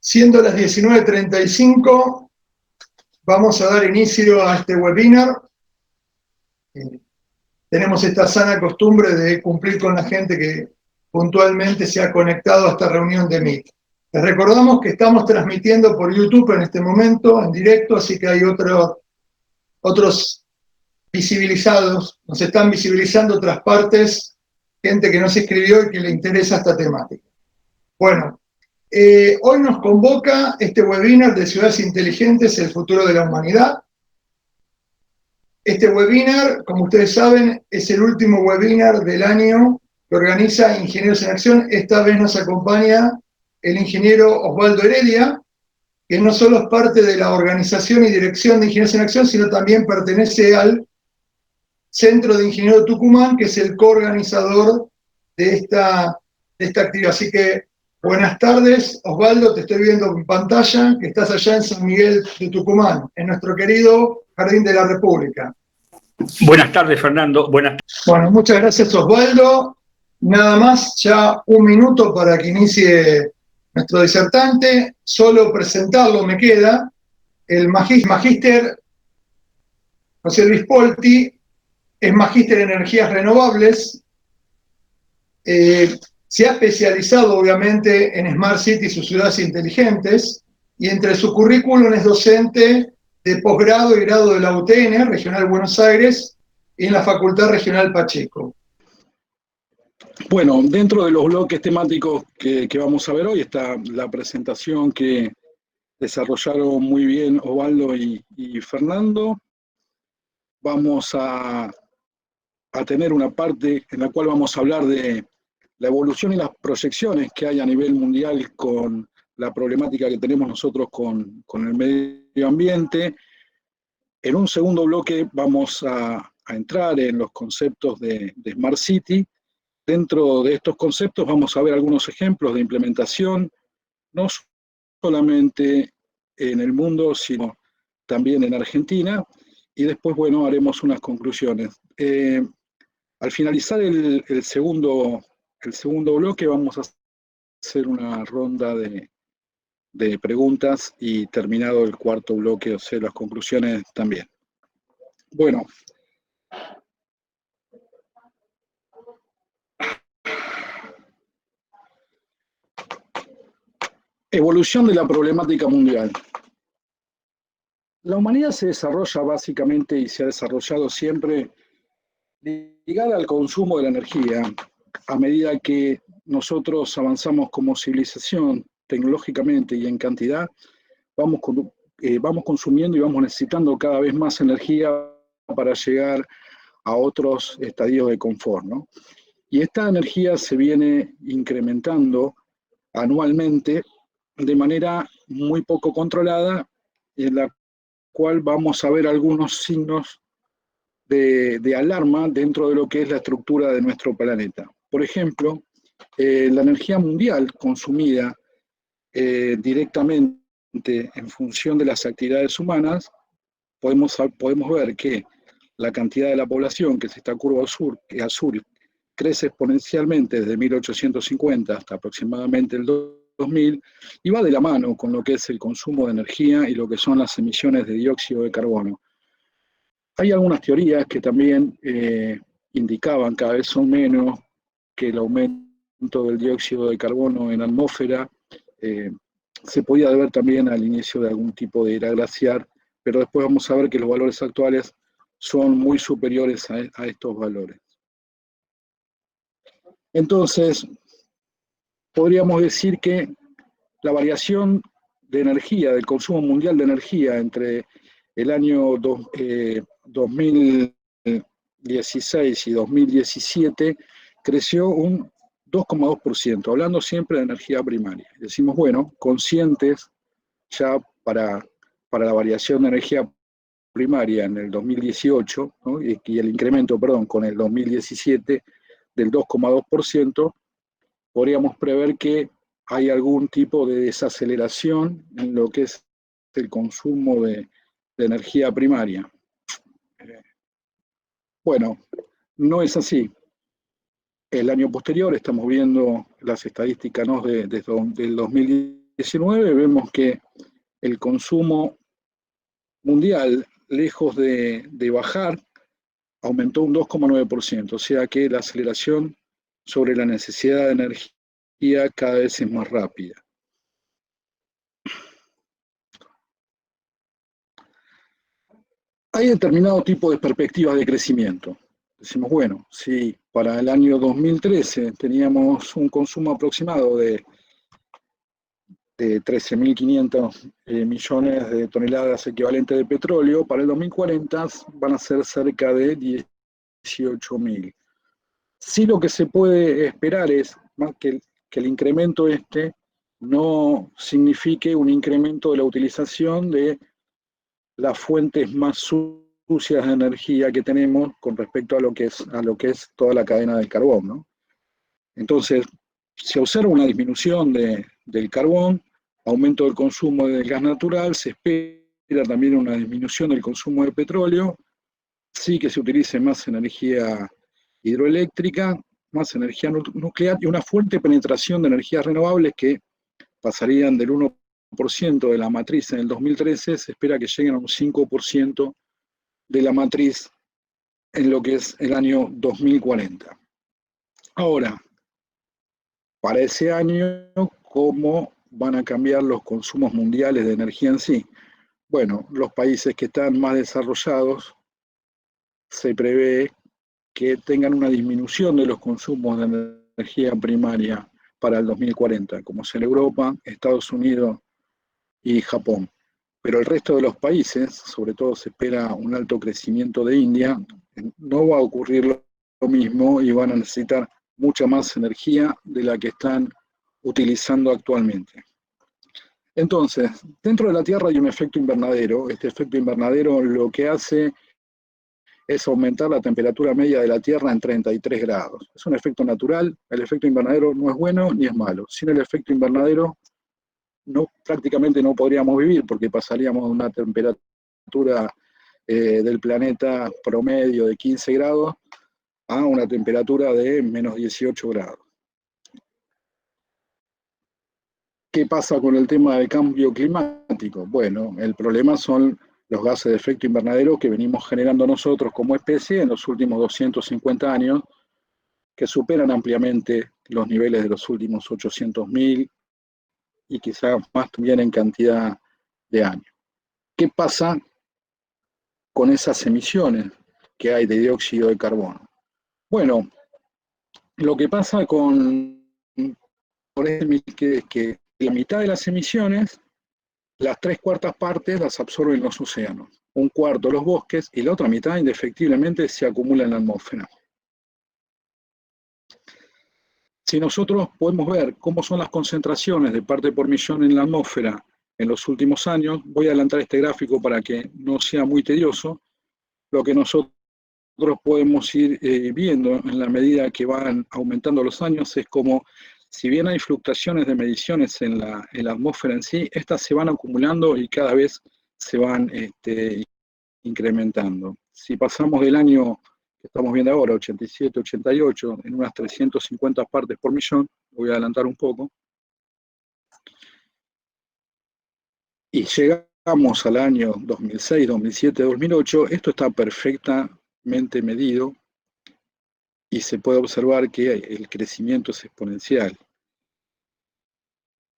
Siendo las 19:35, vamos a dar inicio a este webinar. Tenemos esta sana costumbre de cumplir con la gente que puntualmente se ha conectado a esta reunión de Meet. Les recordamos que estamos transmitiendo por YouTube en este momento, en directo, así que hay otros visibilizados, nos están visibilizando otras partes, gente que no se inscribió y que le interesa esta temática. Bueno, hoy nos convoca este webinar de Ciudades Inteligentes, el futuro de la humanidad. Este webinar, como ustedes saben, es el último webinar del año que organiza Ingenieros en Acción. Esta vez nos acompaña el ingeniero Osvaldo Heredia, que no solo es parte de la organización y dirección de Ingenieros en Acción, sino también pertenece al Centro de Ingenieros Tucumán, que es el coorganizador de esta actividad. Así que, buenas tardes, Osvaldo, te estoy viendo en pantalla, que estás allá en San Miguel de Tucumán, en nuestro querido Jardín de la República. Buenas tardes, Fernando. Bueno, muchas gracias, Osvaldo. Nada más, ya un minuto para que inicie nuestro disertante. Solo presentarlo me queda. El magíster José Luis Polti es magíster en energías renovables. Se ha especializado, obviamente, en Smart Cities y ciudades inteligentes. Y entre su currículum es docente de posgrado y grado de la UTN, Regional Buenos Aires, y en la Facultad Regional Pacheco. Bueno, dentro de los bloques temáticos que vamos a ver hoy está la presentación que desarrollaron muy bien Osvaldo y Fernando. Vamos a tener una parte en la cual vamos a hablar de la evolución y las proyecciones que hay a nivel mundial con la problemática que tenemos nosotros con el medio ambiente. En un segundo bloque vamos a entrar en los conceptos de Smart City. Dentro de estos conceptos vamos a ver algunos ejemplos de implementación, no solamente en el mundo, sino también en Argentina, y después, bueno, haremos unas conclusiones. Al finalizar el segundo bloque vamos a hacer una ronda de preguntas y terminado el cuarto bloque, o sea, las conclusiones también. Bueno. Evolución de la problemática mundial. La humanidad se desarrolla básicamente y se ha desarrollado siempre ligada al consumo de la energía. A medida que nosotros avanzamos como civilización tecnológicamente y en cantidad, vamos consumiendo y vamos necesitando cada vez más energía para llegar a otros estadios de confort, ¿no? Y esta energía se viene incrementando anualmente de manera muy poco controlada, en la cual vamos a ver algunos signos de alarma dentro de lo que es la estructura de nuestro planeta. Por ejemplo, la energía mundial consumida directamente en función de las actividades humanas, podemos ver que la cantidad de la población, que es esta curva azul, crece exponencialmente desde 1850 hasta aproximadamente el 2000, y va de la mano con lo que es el consumo de energía y lo que son las emisiones de dióxido de carbono. Hay algunas teorías que también indicaban, cada vez son menos, que el aumento del dióxido de carbono en la atmósfera se podía deber también al inicio de algún tipo de era glaciar, pero después vamos a ver que los valores actuales son muy superiores a estos valores. Entonces, podríamos decir que la variación de energía, del consumo mundial de energía entre el año 2016 y 2017 creció un 2,2%, hablando siempre de energía primaria. Decimos, bueno, conscientes ya para la variación de energía primaria en el 2018, ¿no? y el incremento, perdón, con el 2017 del 2,2%, podríamos prever que hay algún tipo de desaceleración en lo que es el consumo de energía primaria. Bueno, no es así. El año posterior, estamos viendo las estadísticas, ¿no? del 2018 2019 vemos que el consumo mundial, lejos de bajar, aumentó un 2,9%, o sea que la aceleración sobre la necesidad de energía cada vez es más rápida. Hay determinado tipo de perspectivas de crecimiento. Decimos, bueno, si para el año 2013 teníamos un consumo aproximado de 13.500 millones de toneladas equivalentes de petróleo, para el 2040 van a ser cerca de 18.000. Sí, lo que se puede esperar es más que el incremento no signifique un incremento de la utilización de las fuentes más sucias de energía que tenemos con respecto a lo que es toda la cadena del carbón, ¿no? Entonces, se observa una disminución del carbón, aumento del consumo del gas natural, se espera también una disminución del consumo de petróleo, sí que se utilice más energía hidroeléctrica, más energía nuclear y una fuerte penetración de energías renovables que pasarían del 1% de la matriz en el 2013, se espera que lleguen a un 5% de la matriz en lo que es el año 2040. Ahora, para ese año, ¿cómo van a cambiar los consumos mundiales de energía en sí? Bueno, los países que están más desarrollados se prevé que tengan una disminución de los consumos de energía primaria para el 2040, como es en Europa, Estados Unidos y Japón. Pero el resto de los países, sobre todo se espera un alto crecimiento de India, no va a ocurrir lo mismo y van a necesitar mucha más energía de la que están utilizando actualmente. Entonces, dentro de la Tierra hay un efecto invernadero. Este efecto invernadero lo que hace es aumentar la temperatura media de la Tierra en 33 grados. Es un efecto natural, el efecto invernadero no es bueno ni es malo. Sin el efecto invernadero prácticamente no podríamos vivir porque pasaríamos de una temperatura del planeta promedio de 15 grados a una temperatura de menos 18 grados. ¿Qué pasa con el tema del cambio climático? Bueno, el problema son los gases de efecto invernadero que venimos generando nosotros como especie en los últimos 250 años, que superan ampliamente los niveles de los últimos 800.000 y quizás más también en cantidad de años. ¿Qué pasa con esas emisiones que hay de dióxido de carbono? Bueno, lo que pasa es que la mitad de las emisiones, las 3/4 partes las absorben los océanos, 1/4 los bosques y la otra mitad indefectiblemente se acumula en la atmósfera. Si nosotros podemos ver cómo son las concentraciones de parte por millón en la atmósfera en los últimos años, voy a adelantar este gráfico para que no sea muy tedioso, lo que nosotros podemos ir viendo en la medida que van aumentando los años es como, si bien hay fluctuaciones de mediciones en la atmósfera en sí, estas se van acumulando y cada vez se van incrementando. Si pasamos del año que estamos viendo ahora, 87, 88, en unas 350 partes por millón, voy a adelantar un poco, y llegamos al año 2006, 2007, 2008, esto está perfectamente medido y se puede observar que el crecimiento es exponencial.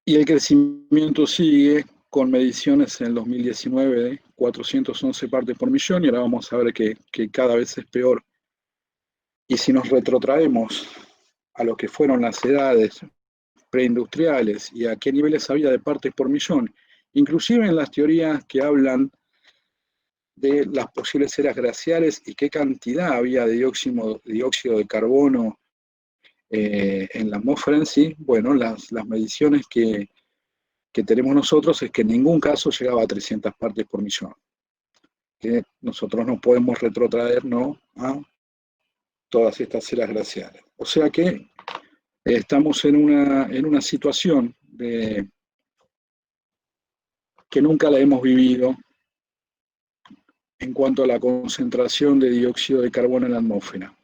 Y el crecimiento sigue con mediciones en el 2019 de 411 partes por millón y ahora vamos a ver que cada vez es peor. Y si nos retrotraemos a lo que fueron las edades preindustriales y a qué niveles había de partes por millón, inclusive en las teorías que hablan de las posibles eras glaciares y qué cantidad había de dióxido de carbono en la atmósfera en sí, bueno, las mediciones que tenemos nosotros es que en ningún caso llegaba a 300 partes por millón. Que nosotros no podemos retrotraer, ¿no?, a todas estas eras glaciares. O sea que estamos en una situación que nunca la hemos vivido en cuanto a la concentración de dióxido de carbono en la atmósfera.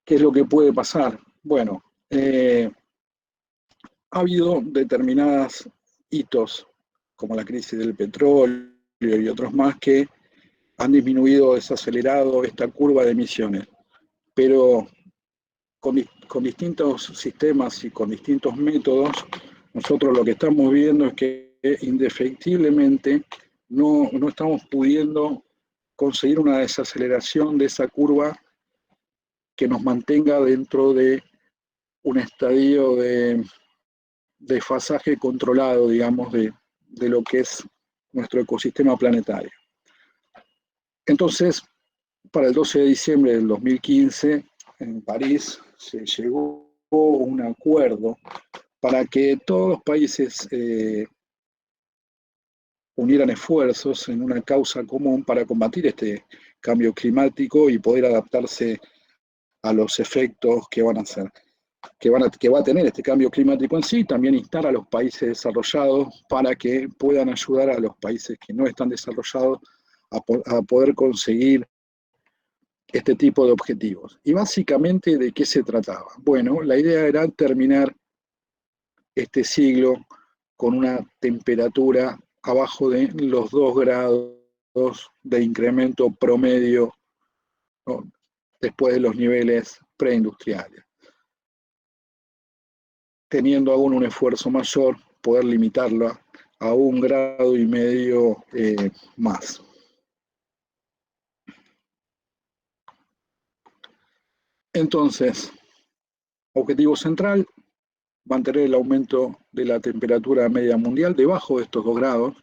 ¿Qué es lo que puede pasar? Bueno, ha habido determinadas hitos como la crisis del petróleo y otros más que han disminuido, desacelerado esta curva de emisiones, pero con distintos sistemas y con distintos métodos, nosotros lo que estamos viendo es que indefectiblemente no estamos pudiendo conseguir una desaceleración de esa curva que nos mantenga dentro de un estadio de desfasaje controlado, digamos, de lo que es nuestro ecosistema planetario. Entonces, para el 12 de diciembre del 2015, en París, se llegó a un acuerdo para que todos los países unieran esfuerzos en una causa común para combatir este cambio climático y poder adaptarse a los efectos que van a hacer, que va a tener este cambio climático en sí. También instar a los países desarrollados para que puedan ayudar a los países que no están desarrollados a poder conseguir este tipo de objetivos. Y básicamente, ¿de qué se trataba? Bueno, la idea era terminar este siglo con una temperatura abajo de los 2 grados de incremento promedio, ¿no?, después de los niveles preindustriales. Teniendo aún un esfuerzo mayor, poder limitarlo a 1,5 grados más. Entonces, objetivo central: mantener el aumento de la temperatura media mundial debajo de estos 2 grados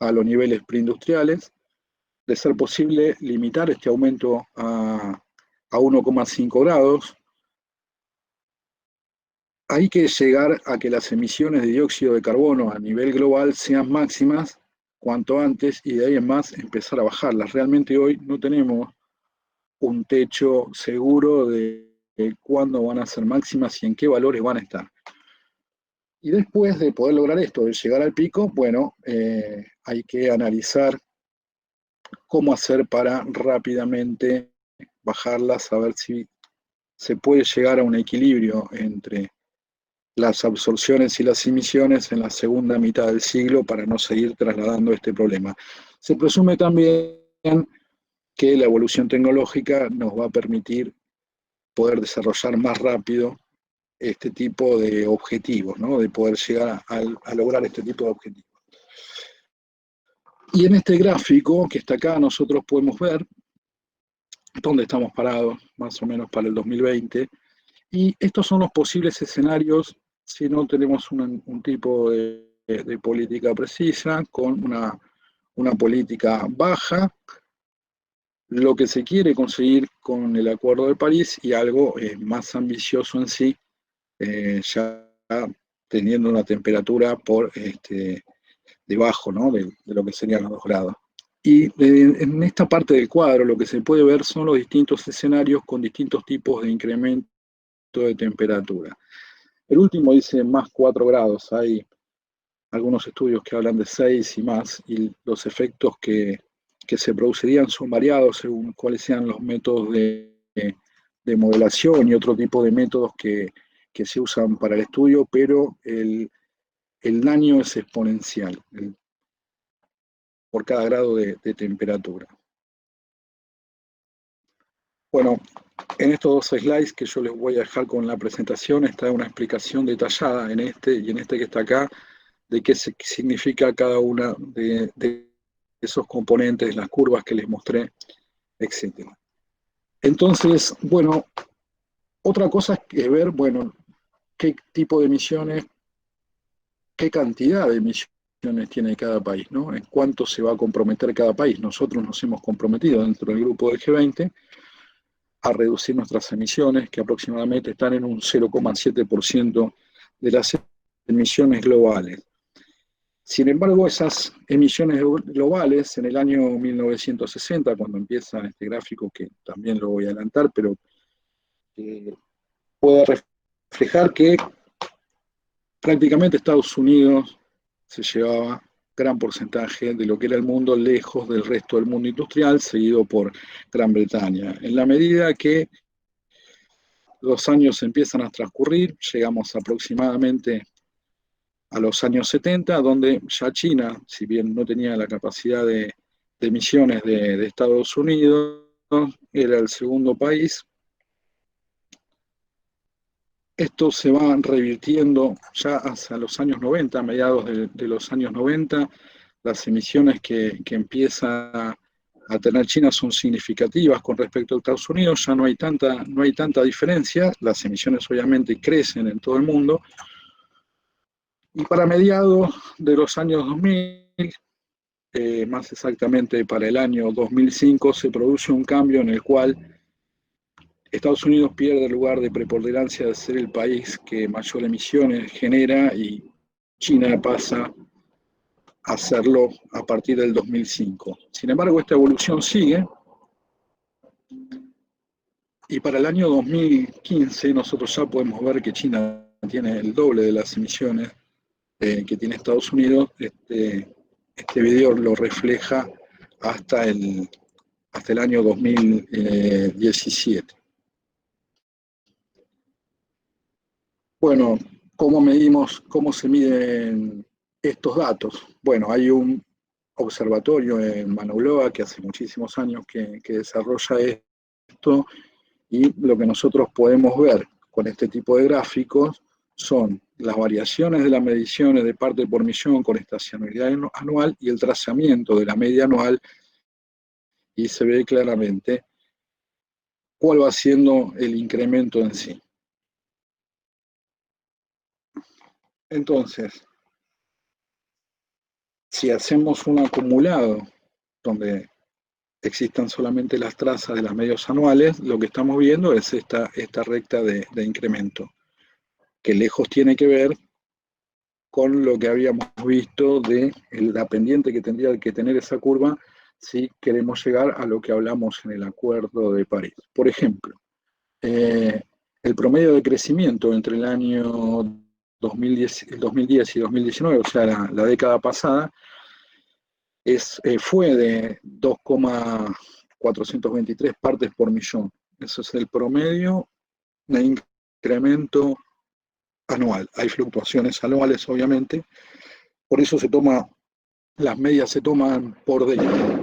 a los niveles preindustriales. De ser posible, limitar este aumento a 1,5 grados. Hay que llegar a que las emisiones de dióxido de carbono a nivel global sean máximas cuanto antes y de ahí en más empezar a bajarlas. Realmente hoy no tenemos un techo seguro de cuándo van a ser máximas y en qué valores van a estar. Y después de poder lograr esto, de llegar al pico, bueno, hay que analizar cómo hacer para rápidamente bajarlas, a ver si se puede llegar a un equilibrio entre las absorciones y las emisiones en la segunda mitad del siglo para no seguir trasladando este problema. Se presume también que la evolución tecnológica nos va a permitir poder desarrollar más rápido este tipo de objetivos, ¿no?, de poder llegar a lograr este tipo de objetivos. Y en este gráfico que está acá nosotros podemos ver dónde estamos parados, más o menos para el 2020, y estos son los posibles escenarios si no tenemos un tipo de política precisa, con una política baja, lo que se quiere conseguir con el Acuerdo de París y algo más ambicioso en sí, ya teniendo una temperatura por debajo, ¿no?, de lo que serían los 2 grados. Y en esta parte del cuadro lo que se puede ver son los distintos escenarios con distintos tipos de incremento de temperatura. El último dice más 4 grados, hay algunos estudios que hablan de 6 y más, y los efectos que se producirían son variados según cuáles sean los métodos de modelación y otro tipo de métodos que se usan para el estudio, pero el daño es exponencial por cada grado de temperatura. Bueno, en estos 2 slides que yo les voy a dejar con la presentación está una explicación detallada en este y en este que está acá de qué significa cada una de esos componentes, las curvas que les mostré, etc. Entonces, bueno, otra cosa es ver, bueno, qué tipo de emisiones, qué cantidad de emisiones tiene cada país, ¿no? En cuánto se va a comprometer cada país. Nosotros nos hemos comprometido dentro del grupo del G20 a reducir nuestras emisiones, que aproximadamente están en un 0,7% de las emisiones globales. Sin embargo, esas emisiones globales en el año 1960, cuando empieza este gráfico, que también lo voy a adelantar, pero puede reflejar que prácticamente Estados Unidos se llevaba gran porcentaje de lo que era el mundo, lejos del resto del mundo industrial, seguido por Gran Bretaña. En la medida que los años empiezan a transcurrir, llegamos aproximadamente a los años 70, donde ya China, si bien no tenía la capacidad de emisiones de Estados Unidos, era el segundo país. Esto se va revirtiendo ya hacia los años 90, a mediados de los años 90, las emisiones que empieza a tener China son significativas con respecto a Estados Unidos, ya no hay tanta diferencia, las emisiones obviamente crecen en todo el mundo, y para mediados de los años 2000, más exactamente para el año 2005, se produce un cambio en el cual Estados Unidos pierde el lugar de preponderancia de ser el país que mayor emisiones genera y China pasa a hacerlo a partir del 2005. Sin embargo, esta evolución sigue y para el año 2015 nosotros ya podemos ver que China tiene el doble de las emisiones que tiene Estados Unidos. Este video lo refleja hasta el año 2017. Bueno, cómo se miden estos datos? Bueno, hay un observatorio en Mauna Loa que hace muchísimos años que desarrolla esto, y lo que nosotros podemos ver con este tipo de gráficos son las variaciones de las mediciones de parte por millón con estacionalidad anual y el trazamiento de la media anual, y se ve claramente cuál va siendo el incremento en sí. Entonces, si hacemos un acumulado donde existan solamente las trazas de las medios anuales, lo que estamos viendo es esta recta de incremento, que lejos tiene que ver con lo que habíamos visto de la pendiente que tendría que tener esa curva si queremos llegar a lo que hablamos en el Acuerdo de París. Por ejemplo, el promedio de crecimiento entre el año 2010 y 2019, o sea, la década pasada, fue de 2,423 partes por millón. Eso es el promedio de incremento anual. Hay fluctuaciones anuales, obviamente, por eso las medias se toman por día.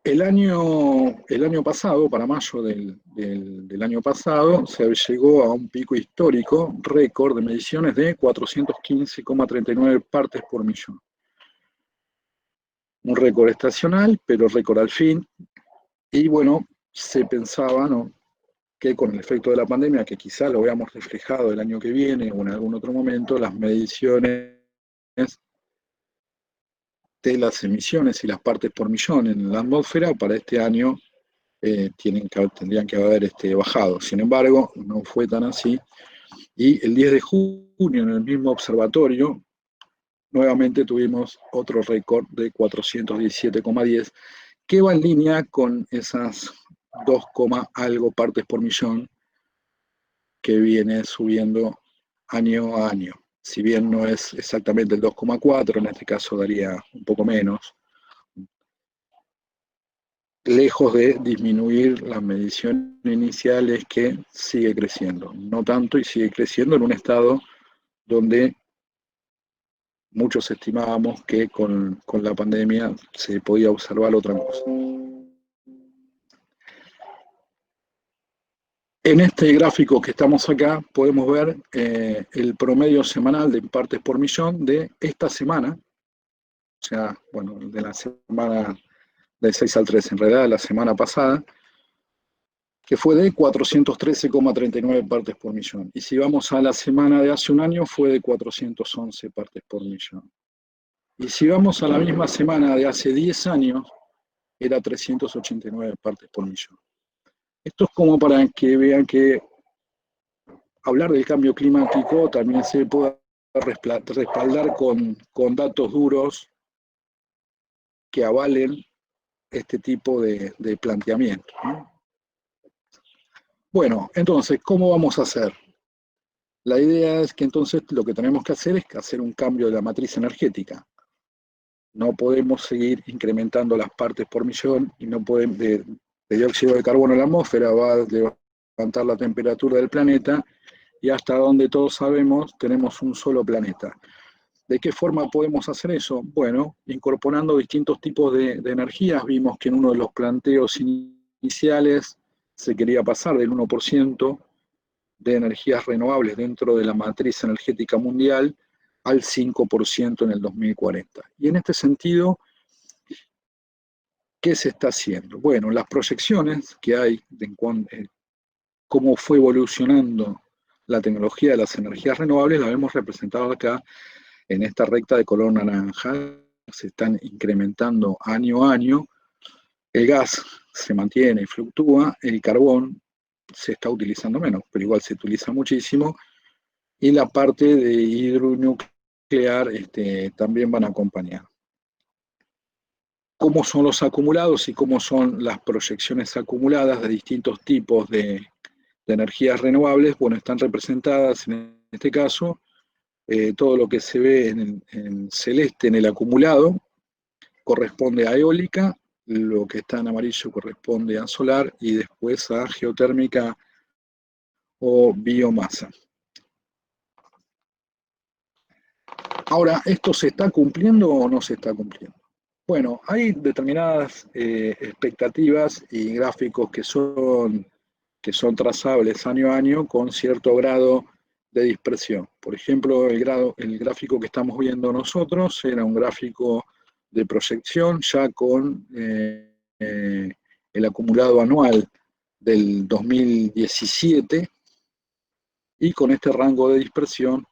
El año pasado, para mayo del año pasado, se llegó a un pico histórico, récord de mediciones de 415,39 partes por millón. Un récord estacional, pero récord al fin. Y bueno, se pensaba, ¿no?, que con el efecto de la pandemia, que quizá lo veamos reflejado el año que viene o en algún otro momento, las mediciones de las emisiones y las partes por millón en la atmósfera para este año tendrían que haber bajado. Sin embargo, no fue tan así, y el 10 de junio en el mismo observatorio nuevamente tuvimos otro récord de 417,10, que va en línea con esas 2, algo partes por millón que viene subiendo año a año. Si bien no es exactamente el 2,4, en este caso daría un poco menos, lejos de disminuir las mediciones iniciales, que sigue creciendo. No tanto, y sigue creciendo en un estado donde muchos estimábamos que con la pandemia se podía observar otra cosa. En este gráfico que estamos acá podemos ver el promedio semanal de partes por millón de esta semana, o sea, bueno, de la semana del 6 al 13, en realidad la semana pasada, que fue de 413,39 partes por millón. Y si vamos a la semana de hace un año, fue de 411 partes por millón. Y si vamos a la misma semana de hace 10 años, era 389 partes por millón. Esto es como para que vean que hablar del cambio climático también se puede respaldar con datos duros que avalen este tipo de planteamiento, ¿no? Bueno, entonces, ¿cómo vamos a hacer? La idea es que entonces lo que tenemos que hacer es hacer un cambio de la matriz energética. No podemos seguir incrementando las partes por millón, y no podemos, de dióxido de carbono en la atmósfera va a levantar la temperatura del planeta, y hasta donde todos sabemos tenemos un solo planeta. ¿De qué forma podemos hacer eso? Bueno, incorporando distintos tipos de energías. Vimos que en uno de los planteos iniciales se quería pasar del 1% de energías renovables dentro de la matriz energética mundial al 5% en el 2040. Y en este sentido, ¿qué se está haciendo? Bueno, las proyecciones que hay de cómo fue evolucionando la tecnología de las energías renovables la vemos representado acá en esta recta de color naranja. Se están incrementando año a año. El gas se mantiene y fluctúa, el carbón se está utilizando menos, pero igual se utiliza muchísimo, y la parte de hidronuclear también van a acompañar. ¿Cómo son los acumulados y cómo son las proyecciones acumuladas de distintos tipos de energías renovables? Bueno, están representadas en este caso, todo lo que se ve en celeste en el acumulado corresponde a eólica, lo que está en amarillo corresponde a solar y después a geotérmica o biomasa. Ahora, ¿esto se está cumpliendo o no se está cumpliendo? Bueno, hay determinadas expectativas y gráficos que son trazables año a año con cierto grado de dispersión. Por ejemplo, el gráfico que estamos viendo nosotros era un gráfico de proyección ya con el acumulado anual del 2017 y con este rango de dispersión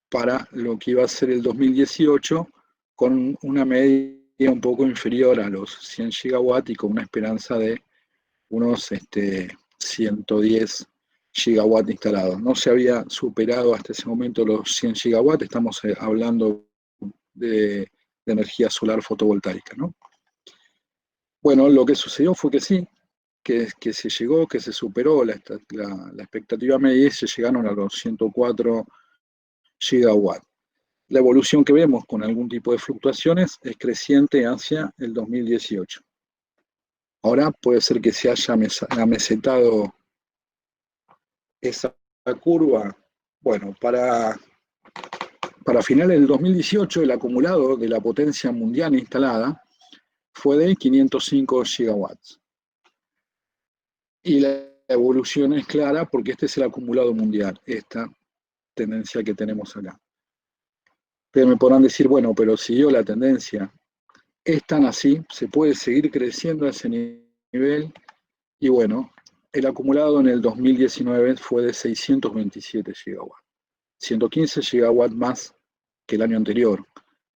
para lo que iba a ser el 2018 con una media un poco inferior a los 100 gigawatts y con una esperanza de unos 110 gigawatts instalados. No se había superado hasta ese momento los 100 gigawatts, estamos hablando de energía solar fotovoltaica, ¿no? Bueno, lo que sucedió fue que sí, que se llegó, que se superó la expectativa media y se llegaron a los 104 gigawatts. La evolución que vemos con algún tipo de fluctuaciones es creciente hacia el 2018. Ahora puede ser que se haya amesetado esa curva. Bueno, para finales del 2018 el acumulado de la potencia mundial instalada fue de 505 gigawatts. Y la evolución es clara porque este es el acumulado mundial, esta tendencia que tenemos acá. Ustedes me podrán decir, bueno, pero siguió la tendencia. Es tan así, se puede seguir creciendo a ese nivel. Y bueno, el acumulado en el 2019 fue de 627 gigawatts. 115 gigawatts más que el año anterior,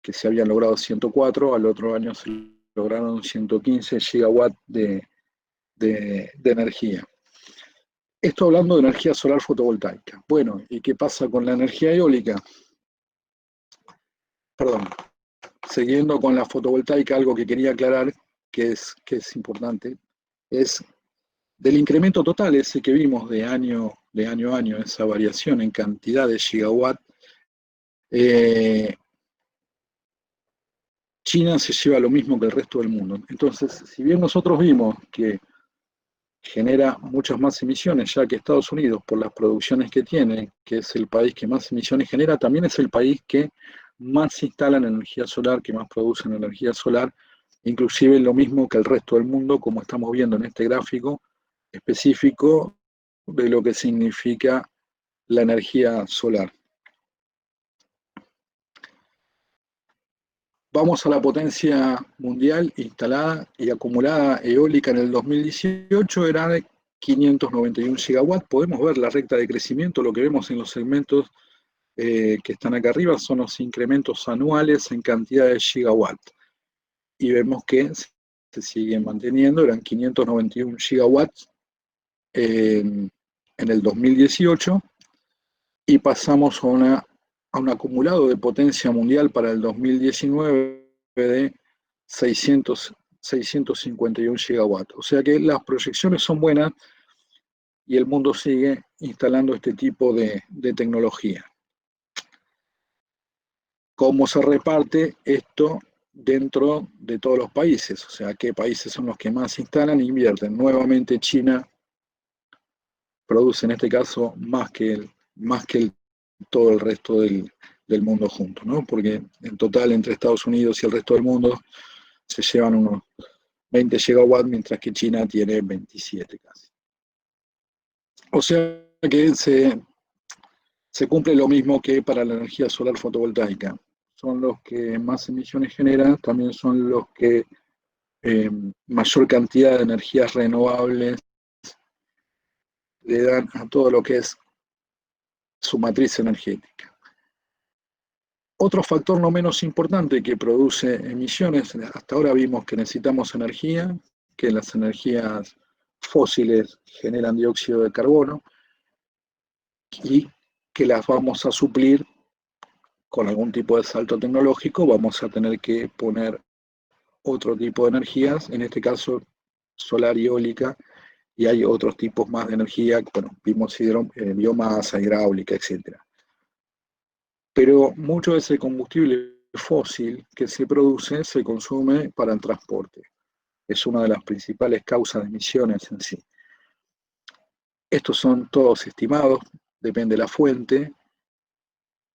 que se habían logrado 104, al otro año se lograron 115 gigawatts de energía. Esto hablando de energía solar fotovoltaica. Bueno, ¿y qué pasa con la energía eólica? Perdón, siguiendo con la fotovoltaica, algo que quería aclarar, que es importante, es del incremento total ese que vimos de año a año, esa variación en cantidad de gigawatt, China se lleva lo mismo que el resto del mundo. Entonces, si bien nosotros vimos que genera muchas más emisiones, ya que Estados Unidos, por las producciones que tiene, que es el país que más emisiones genera, también es el país que más instala en energía solar, que más produce en energía solar, inclusive lo mismo que el resto del mundo, como estamos viendo en este gráfico específico de lo que significa la energía solar. Vamos a la potencia mundial instalada y acumulada eólica en el 2018, era de 591 gigawatts. Podemos ver la recta de crecimiento, lo que vemos en los segmentos que están acá arriba son los incrementos anuales en cantidad de gigawatts. Y vemos que se siguen manteniendo, eran 591 gigawatts en el 2018 y pasamos a un acumulado de potencia mundial para el 2019 de 651 gigawatts. O sea que las proyecciones son buenas y el mundo sigue instalando este tipo de tecnología. ¿Cómo se reparte esto dentro de todos los países? O sea, ¿qué países son los que más instalan e invierten? Nuevamente China produce en este caso más que más que todo el resto del mundo junto, ¿no? Porque en total entre Estados Unidos y el resto del mundo se llevan unos 20 gigawatts, mientras que China tiene 27 casi. O sea que se cumple lo mismo que para la energía solar fotovoltaica. Son los que más emisiones generan, también son los que mayor cantidad de energías renovables le dan a todo lo que es su matriz energética. Otro factor no menos importante que produce emisiones, hasta ahora vimos que necesitamos energía, que las energías fósiles generan dióxido de carbono y que las vamos a suplir con algún tipo de salto tecnológico, vamos a tener que poner otro tipo de energías, en este caso solar y eólica, y hay otros tipos más de energía, bueno, vimos biomasa, hidráulica, etc. Pero mucho de ese combustible fósil que se produce se consume para el transporte. Es una de las principales causas de emisiones en sí. Estos son todos estimados, depende de la fuente.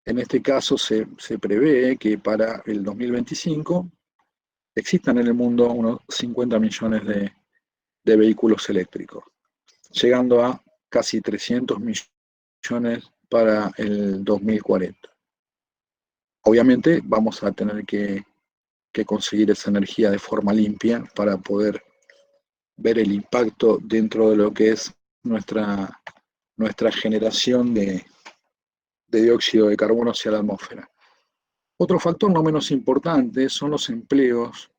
En este caso se prevé que para el 2025 existan en el mundo unos 50 millones de vehículos eléctricos, llegando a casi 300 millones para el 2040. Obviamente vamos a tener que conseguir esa energía de forma limpia para poder ver el impacto dentro de lo que es nuestra generación de dióxido de carbono hacia la atmósfera. Otro factor no menos importante son los empleos.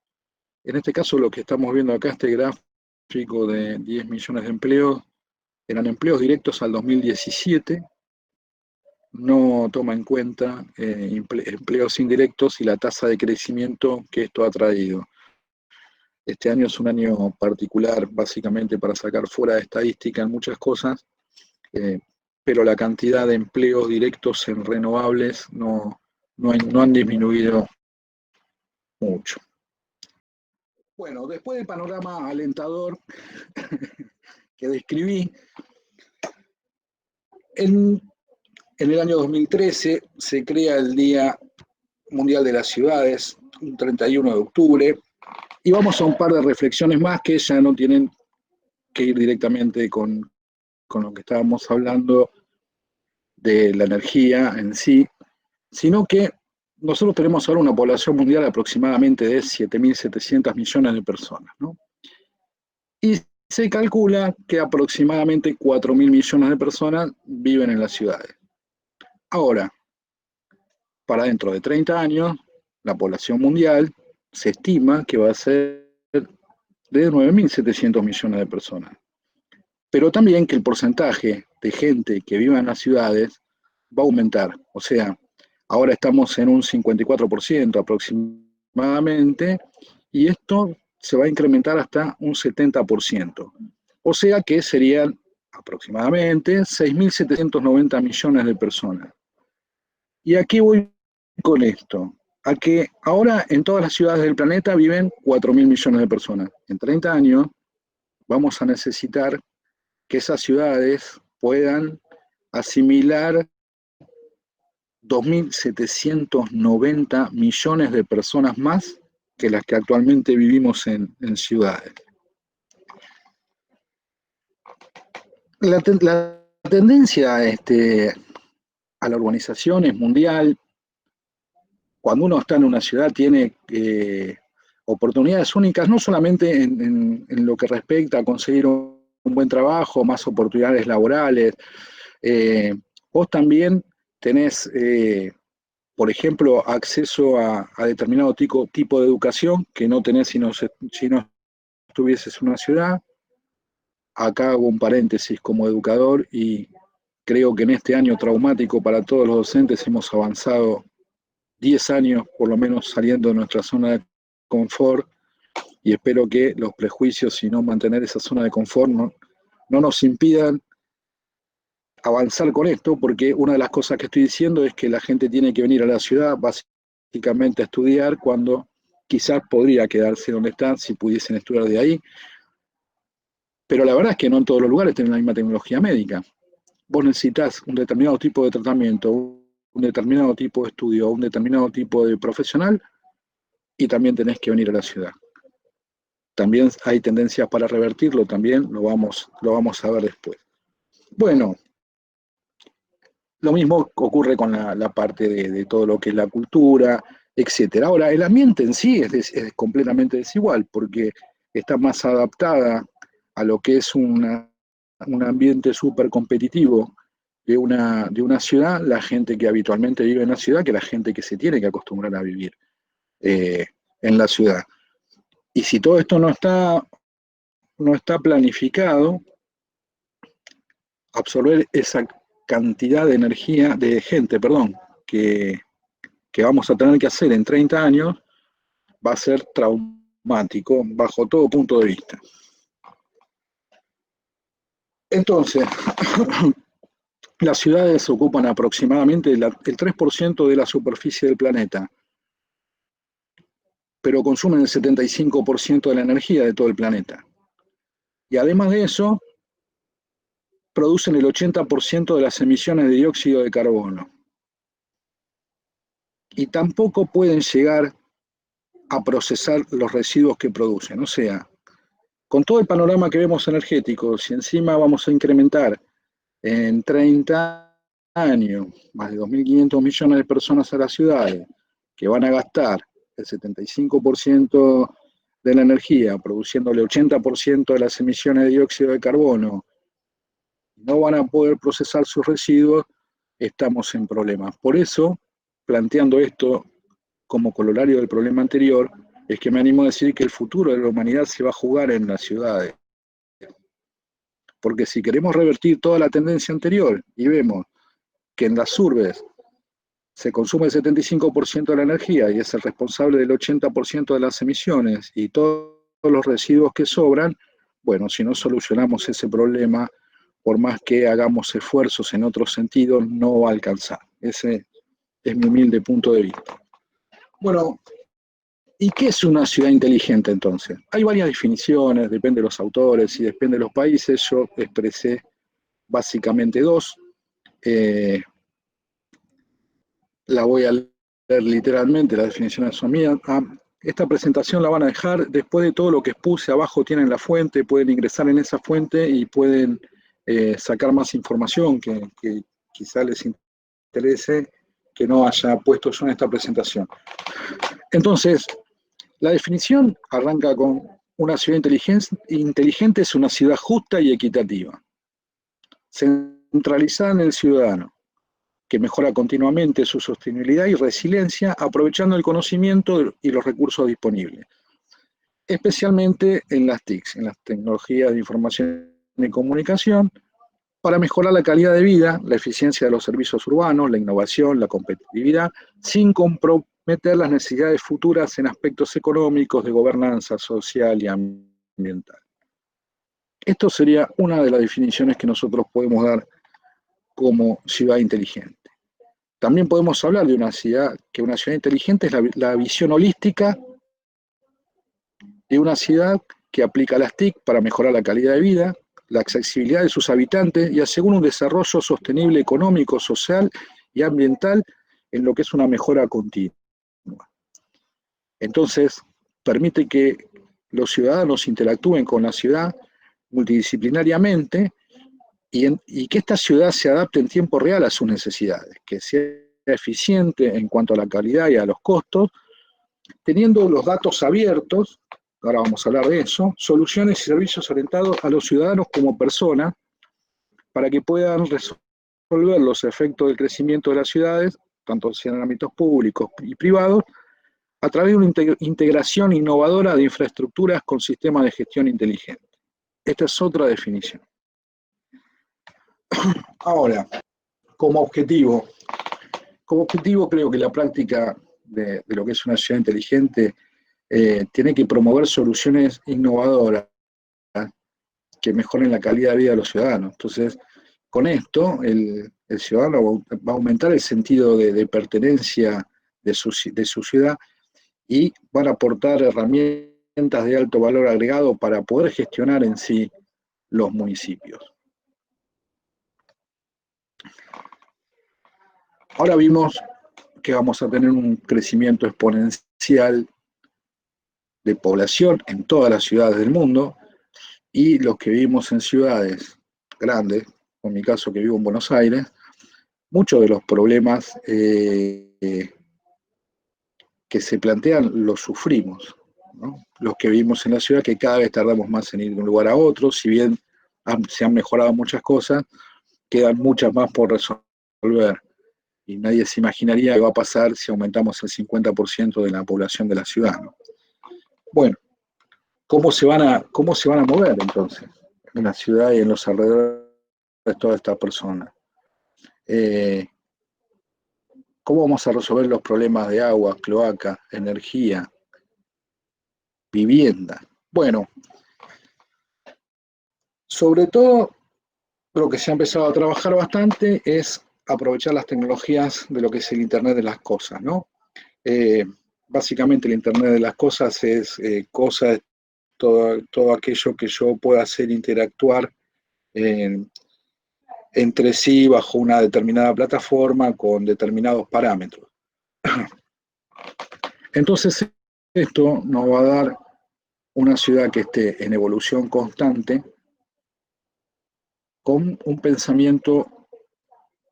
En este caso lo que estamos viendo acá, este gráfico de 10 millones de empleos, eran empleos directos al 2017, no toma en cuenta empleos indirectos y la tasa de crecimiento que esto ha traído. Este año es un año particular, básicamente para sacar fuera de estadística en muchas cosas, pero la cantidad de empleos directos en renovables no han disminuido mucho. Bueno, después del panorama alentador que describí, en el año 2013 se crea el Día Mundial de las Ciudades, un 31 de octubre, y vamos a un par de reflexiones más que ya no tienen que ir directamente con lo que estábamos hablando de la energía en sí, sino que nosotros tenemos ahora una población mundial aproximadamente de 7.700 millones de personas, ¿no? Y se calcula que aproximadamente 4.000 millones de personas viven en las ciudades. Ahora, para dentro de 30 años, la población mundial se estima que va a ser de 9.700 millones de personas. Pero también que el porcentaje de gente que vive en las ciudades va a aumentar. O sea, ahora estamos en un 54% aproximadamente, y esto se va a incrementar hasta un 70%. O sea que serían aproximadamente 6.790 millones de personas. ¿Y a qué voy con esto? A que ahora en todas las ciudades del planeta viven 4.000 millones de personas. En 30 años vamos a necesitar que esas ciudades puedan asimilar 2.790 millones de personas más que las que actualmente vivimos en ciudades. La tendencia a la urbanización es mundial. Cuando uno está en una ciudad tiene oportunidades únicas, no solamente en lo que respecta a conseguir un buen trabajo, más oportunidades laborales. Vos también tenés, por ejemplo, acceso a determinado tipo de educación que no tenés si no estuvieses en una ciudad. Acá hago un paréntesis como educador y creo que en este año traumático para todos los docentes hemos avanzado 10 años por lo menos saliendo de nuestra zona de confort, y espero que los prejuicios y no mantener esa zona de confort no nos impidan avanzar con esto, porque una de las cosas que estoy diciendo es que la gente tiene que venir a la ciudad básicamente a estudiar cuando quizás podría quedarse donde están si pudiesen estudiar de ahí, pero la verdad es que no en todos los lugares tienen la misma tecnología médica. vos necesitas un determinado tipo de tratamiento, un determinado tipo de estudio, un determinado tipo de profesional, y también tenés que venir a la ciudad. También hay tendencias para revertirlo, también lo vamos a ver después. Bueno, lo mismo ocurre con la parte de todo lo que es la cultura, etcétera. Ahora, el ambiente en sí es completamente desigual, porque está más adaptada a lo que es un ambiente súper competitivo de una ciudad, la gente que habitualmente vive en la ciudad, que la gente que se tiene que acostumbrar a vivir eh, en la ciudad. Y si todo esto no está planificado, absorber esa cantidad de energía, de gente, perdón, que vamos a tener que hacer en 30 años, va a ser traumático bajo todo punto de vista. Entonces, las ciudades ocupan aproximadamente el 3% de la superficie del planeta, pero consumen el 75% de la energía de todo el planeta. Y además de eso, producen el 80% de las emisiones de dióxido de carbono. Y tampoco pueden llegar a procesar los residuos que producen. O sea, con todo el panorama que vemos energético, si encima vamos a incrementar en 30 años más de 2.500 millones de personas a las ciudades, que van a gastar el 75% de la energía, produciéndole 80% de las emisiones de dióxido de carbono, no van a poder procesar sus residuos, estamos en problemas. Por eso, planteando esto como corolario del problema anterior, es que me animo a decir que el futuro de la humanidad se va a jugar en las ciudades. Porque si queremos revertir toda la tendencia anterior y vemos que en las urbes se consume el 75% de la energía y es el responsable del 80% de las emisiones y todos los residuos que sobran, bueno, si no solucionamos ese problema, por más que hagamos esfuerzos en otros sentidos, no va a alcanzar. Ese es mi humilde punto de vista. Bueno, ¿y qué es una ciudad inteligente entonces? Hay varias definiciones, depende de los autores y depende de los países. Yo expresé básicamente dos. La voy a leer literalmente, las definiciones son mías. Esta presentación la van a dejar después de todo lo que expuse. Abajo tienen la fuente, pueden ingresar en esa fuente y pueden sacar más información que quizá les interese que no haya puesto yo en esta presentación. Entonces, la definición arranca con una ciudad inteligente es una ciudad justa y equitativa, centralizada en el ciudadano, que mejora continuamente su sostenibilidad y resiliencia, aprovechando el conocimiento y los recursos disponibles, especialmente en las TICs, en las tecnologías de información y comunicación, para mejorar la calidad de vida, la eficiencia de los servicios urbanos, la innovación, la competitividad, sin comprometer las necesidades futuras en aspectos económicos, de gobernanza social y ambiental. Esto sería una de las definiciones que nosotros podemos dar como ciudad inteligente. También podemos hablar de una ciudad inteligente es la visión holística de una ciudad que aplica las TIC para mejorar la calidad de vida, la accesibilidad de sus habitantes y asegura un desarrollo sostenible económico, social y ambiental en lo que es una mejora continua. Entonces, permite que los ciudadanos interactúen con la ciudad multidisciplinariamente y que esta ciudad se adapte en tiempo real a sus necesidades, que sea eficiente en cuanto a la calidad y a los costos, teniendo los datos abiertos, ahora vamos a hablar de eso, soluciones y servicios orientados a los ciudadanos como personas, para que puedan resolver los efectos del crecimiento de las ciudades, tanto en ámbitos públicos y privados, a través de una integración innovadora de infraestructuras con sistemas de gestión inteligente. Esta es otra definición. Ahora, como objetivo creo que la práctica de lo que es una ciudad inteligente tiene que promover soluciones innovadoras que mejoren la calidad de vida de los ciudadanos. Entonces, con esto, el ciudadano va a aumentar el sentido de pertenencia de su ciudad y van a aportar herramientas de alto valor agregado para poder gestionar en sí los municipios. Ahora vimos que vamos a tener un crecimiento exponencial de población en todas las ciudades del mundo, y los que vivimos en ciudades grandes, en mi caso que vivo en Buenos Aires, muchos de los problemas que se plantean los sufrimos, ¿no? Los que vivimos en la ciudad, que cada vez tardamos más en ir de un lugar a otro, si bien se han mejorado muchas cosas, quedan muchas más por resolver. Y nadie se imaginaría qué va a pasar si aumentamos el 50% de la población de la ciudad, ¿no? Bueno, ¿cómo se van a mover entonces en la ciudad y en los alrededores de todas estas personas? ¿Cómo vamos a resolver los problemas de agua, cloaca, energía, vivienda? Bueno, sobre todo lo que se ha empezado a trabajar bastante es aprovechar las tecnologías de lo que es el Internet de las cosas, ¿no? Básicamente el Internet de las cosas es todo aquello que yo pueda hacer interactuar entre sí bajo una determinada plataforma con determinados parámetros. Entonces, esto nos va a dar una ciudad que esté en evolución constante, con un pensamiento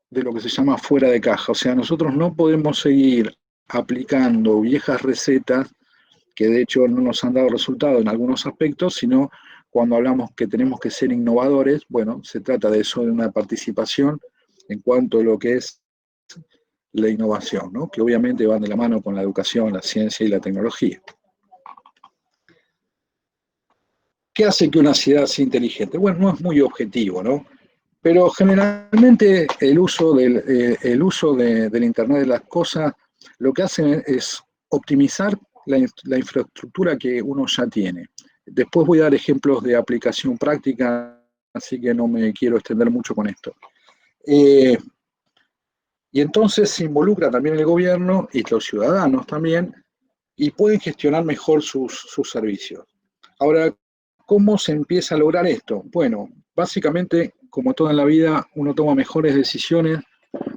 de lo que se llama fuera de caja. O sea, nosotros no podemos seguir aplicando viejas recetas que de hecho no nos han dado resultado en algunos aspectos, sino cuando hablamos que tenemos que ser innovadores, bueno, se trata de eso, de una participación en cuanto a lo que es la innovación, ¿no? Que obviamente van de la mano con la educación, la ciencia y la tecnología. ¿Qué hace que una ciudad sea inteligente? Bueno, no es muy objetivo, ¿no? Pero generalmente el uso del Internet de las cosas lo que hace es optimizar la infraestructura que uno ya tiene. Después voy a dar ejemplos de aplicación práctica, así que no me quiero extender mucho con esto. Y entonces se involucra también el gobierno y los ciudadanos también, y pueden gestionar mejor sus servicios. Ahora, ¿cómo se empieza a lograr esto? Bueno, básicamente, como todo en la vida, uno toma mejores decisiones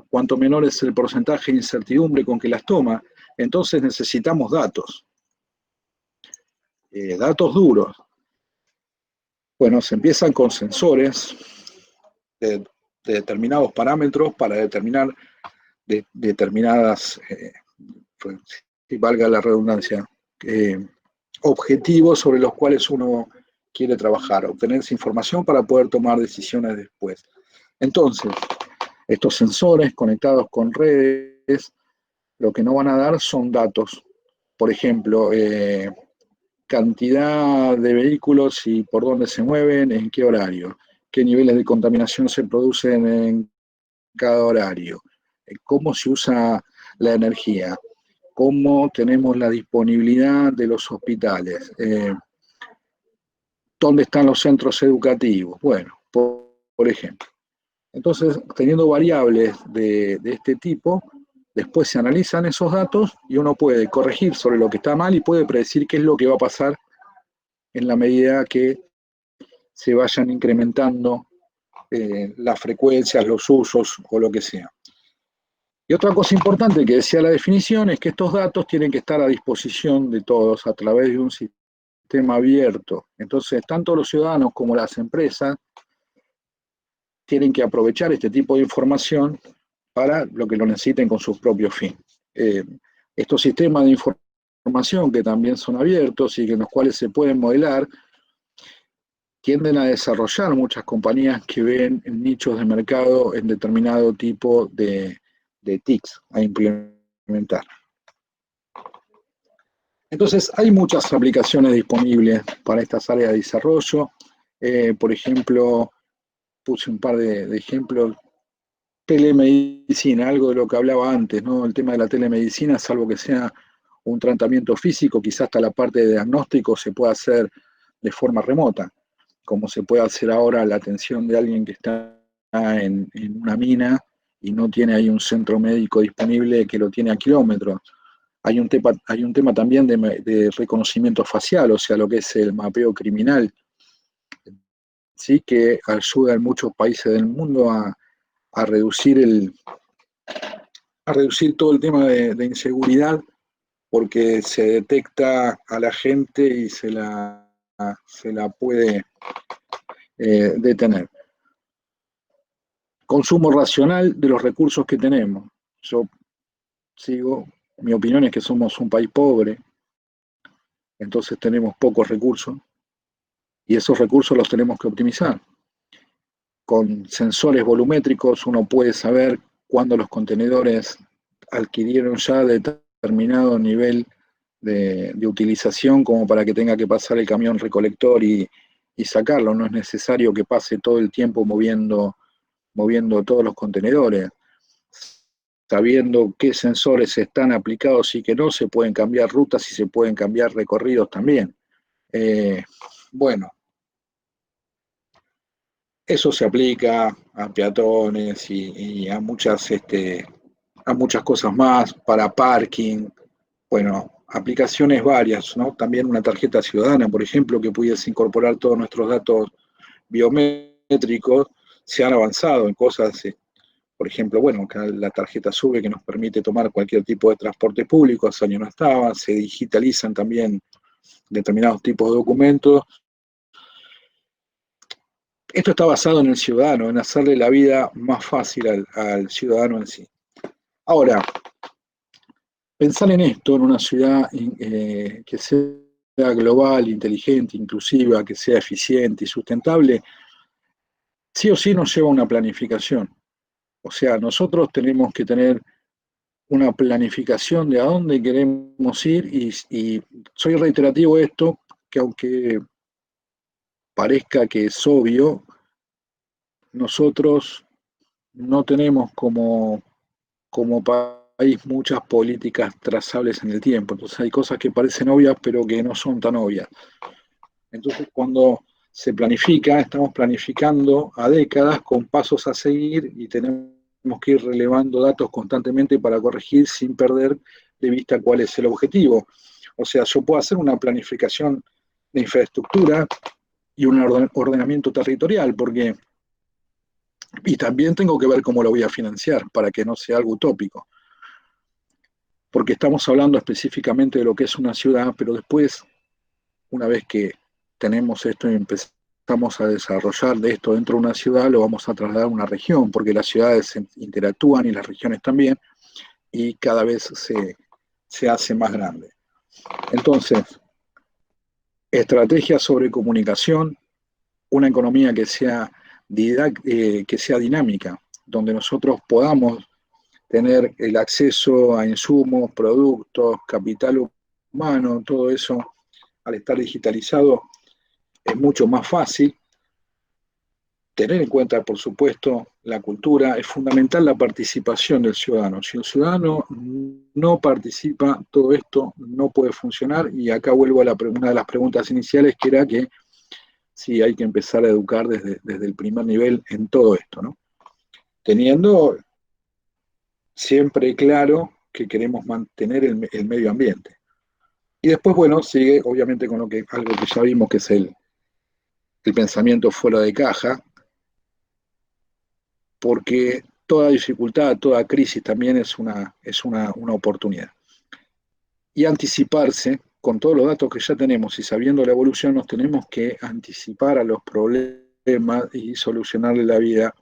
cuanto menor es el porcentaje de incertidumbre con que las toma. Entonces necesitamos datos, datos duros. Bueno, se empiezan con sensores de determinados parámetros para determinar determinadas, si valga la redundancia, objetivos sobre los cuales uno quiere trabajar, obtener esa información para poder tomar decisiones después. Entonces, estos sensores conectados con redes, lo que no van a dar son datos. Por ejemplo, cantidad de vehículos y por dónde se mueven, en qué horario, qué niveles de contaminación se producen en cada horario, cómo se usa la energía, cómo tenemos la disponibilidad de los hospitales, dónde están los centros educativos, bueno, por ejemplo. Entonces, teniendo variables de este tipo, después se analizan esos datos y uno puede corregir sobre lo que está mal y puede predecir qué es lo que va a pasar en la medida que se vayan incrementando las frecuencias, los usos o lo que sea. Y otra cosa importante que decía la definición es que estos datos tienen que estar a disposición de todos a través de un sistema abierto. Entonces, tanto los ciudadanos como las empresas tienen que aprovechar este tipo de información para lo que lo necesiten con sus propios fines. Estos sistemas de información que también son abiertos y en los cuales se pueden modelar, tienden a desarrollar muchas compañías que ven en nichos de mercado en determinado tipo de TICs a implementar. Entonces, hay muchas aplicaciones disponibles para estas áreas de desarrollo. Por ejemplo, puse un par de ejemplos. Telemedicina, algo de lo que hablaba antes, ¿no? El tema de la telemedicina, salvo que sea un tratamiento físico, quizás hasta la parte de diagnóstico se pueda hacer de forma remota, como se puede hacer ahora la atención de alguien que está en una mina y no tiene ahí un centro médico disponible que lo tiene a kilómetros. Hay un tema también de reconocimiento facial, o sea, lo que es el mapeo criminal, ¿sí? Que ayuda en muchos países del mundo a a reducir todo el tema de inseguridad, porque se detecta a la gente y se la puede detener. Consumo racional de los recursos que tenemos. Yo mi opinión es que somos un país pobre, entonces tenemos pocos recursos y esos recursos los tenemos que optimizar. Con sensores volumétricos uno puede saber cuándo los contenedores adquirieron ya determinado nivel de utilización como para que tenga que pasar el camión recolector y sacarlo. No es necesario que pase todo el tiempo moviendo todos los contenedores. Sabiendo qué sensores están aplicados y que no, se pueden cambiar rutas y se pueden cambiar recorridos también. Bueno, eso se aplica a peatones y a muchas cosas más, para parking, bueno, aplicaciones varias, ¿no? También una tarjeta ciudadana, por ejemplo, que pudiese incorporar todos nuestros datos biométricos. Se han avanzado en cosas, por ejemplo, bueno, la tarjeta SUBE que nos permite tomar cualquier tipo de transporte público, hace años no estaba, se digitalizan también determinados tipos de documentos. Esto está basado en el ciudadano, en hacerle la vida más fácil al ciudadano en sí. Ahora, pensar en esto, en una ciudad que sea global, inteligente, inclusiva, que sea eficiente y sustentable, sí o sí nos lleva a una planificación. O sea, nosotros tenemos que tener una planificación de a dónde queremos ir y soy reiterativo esto, que aunque parezca que es obvio, nosotros no tenemos como país muchas políticas trazables en el tiempo. Entonces hay cosas que parecen obvias pero que no son tan obvias. Entonces cuando se planifica, estamos planificando a décadas con pasos a seguir y tenemos que ir relevando datos constantemente para corregir sin perder de vista cuál es el objetivo. O sea, yo puedo hacer una planificación de infraestructura y un ordenamiento territorial, y también tengo que ver cómo lo voy a financiar para que no sea algo utópico. Porque estamos hablando específicamente de lo que es una ciudad, pero después, una vez que tenemos esto y empezamos a desarrollar de esto dentro de una ciudad, lo vamos a trasladar a una región, porque las ciudades interactúan y las regiones también, y cada vez se hace más grande. Entonces, estrategias sobre comunicación, una economía que sea dinámica, donde nosotros podamos tener el acceso a insumos, productos, capital humano, todo eso, al estar digitalizado, es mucho más fácil. Tener en cuenta, por supuesto, la cultura. Es fundamental la participación del ciudadano. Si el ciudadano no participa, todo esto no puede funcionar. Y acá vuelvo a una de las preguntas iniciales, que era que sí, hay que empezar a educar desde el primer nivel en todo esto, ¿no? Teniendo siempre claro que queremos mantener el medio ambiente. Y después, bueno, sigue obviamente con algo que ya vimos, que es el pensamiento fuera de caja, porque toda dificultad, toda crisis también es una oportunidad. Y anticiparse, con todos los datos que ya tenemos y sabiendo la evolución, nos tenemos que anticipar a los problemas y solucionarle la vida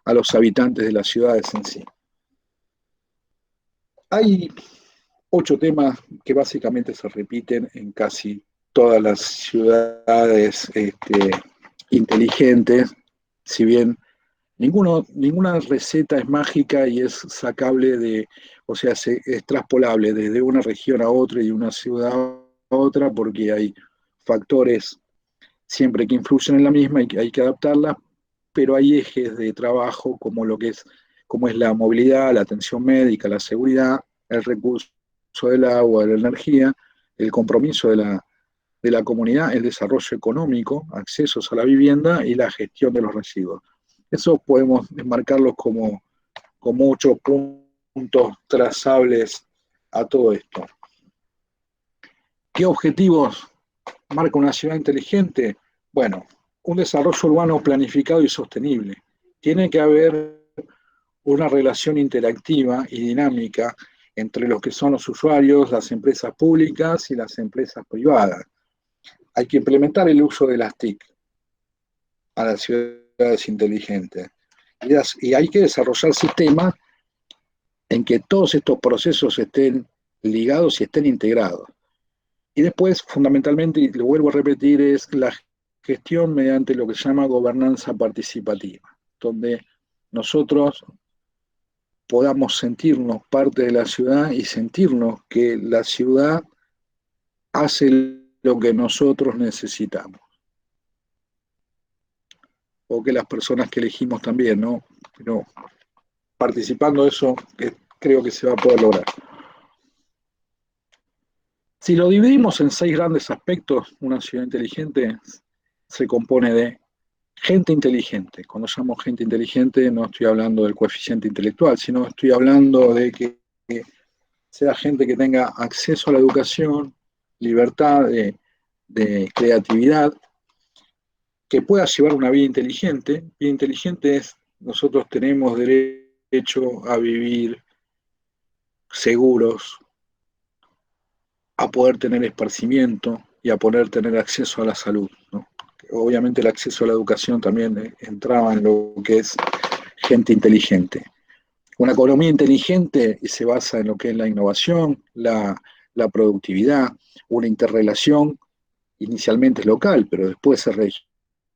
a los habitantes de las ciudades en sí. Hay 8 temas que básicamente se repiten en casi todas las ciudades inteligentes, si bien ninguna receta es mágica y es sacable es traspolable desde una región a otra y de una ciudad a otra, porque hay factores siempre que influyen en la misma y que hay que adaptarla, pero hay ejes de trabajo como es la movilidad, la atención médica, la seguridad, el recurso del agua, de la energía, el compromiso de la comunidad, el desarrollo económico, accesos a la vivienda y la gestión de los residuos. Eso podemos enmarcarlos como 8 puntos trazables a todo esto. ¿Qué objetivos marca una ciudad inteligente? Bueno, un desarrollo urbano planificado y sostenible. Tiene que haber una relación interactiva y dinámica entre los que son los usuarios, las empresas públicas y las empresas privadas. Hay que implementar el uso de las TIC a las ciudades inteligentes. Y hay que desarrollar sistemas en que todos estos procesos estén ligados y estén integrados. Y después, fundamentalmente, y lo vuelvo a repetir, es la gestión mediante lo que se llama gobernanza participativa, donde nosotros podamos sentirnos parte de la ciudad y sentirnos que la ciudad hace lo que nosotros necesitamos. O que las personas que elegimos también, ¿no? Pero participando de eso, creo que se va a poder lograr. Si lo dividimos en 6 grandes aspectos, una ciudad inteligente se compone de gente inteligente. Cuando llamo gente inteligente no estoy hablando del coeficiente intelectual, sino estoy hablando de que sea gente que tenga acceso a la educación, libertad de creatividad, que pueda llevar una vida inteligente. Vida inteligente es, nosotros tenemos derecho a vivir seguros, a poder tener esparcimiento y a poder tener acceso a la salud, ¿no? Obviamente el acceso a la educación también entraba en lo que es gente inteligente. Una economía inteligente se basa en lo que es la innovación, la productividad, una interrelación, inicialmente es local, pero después es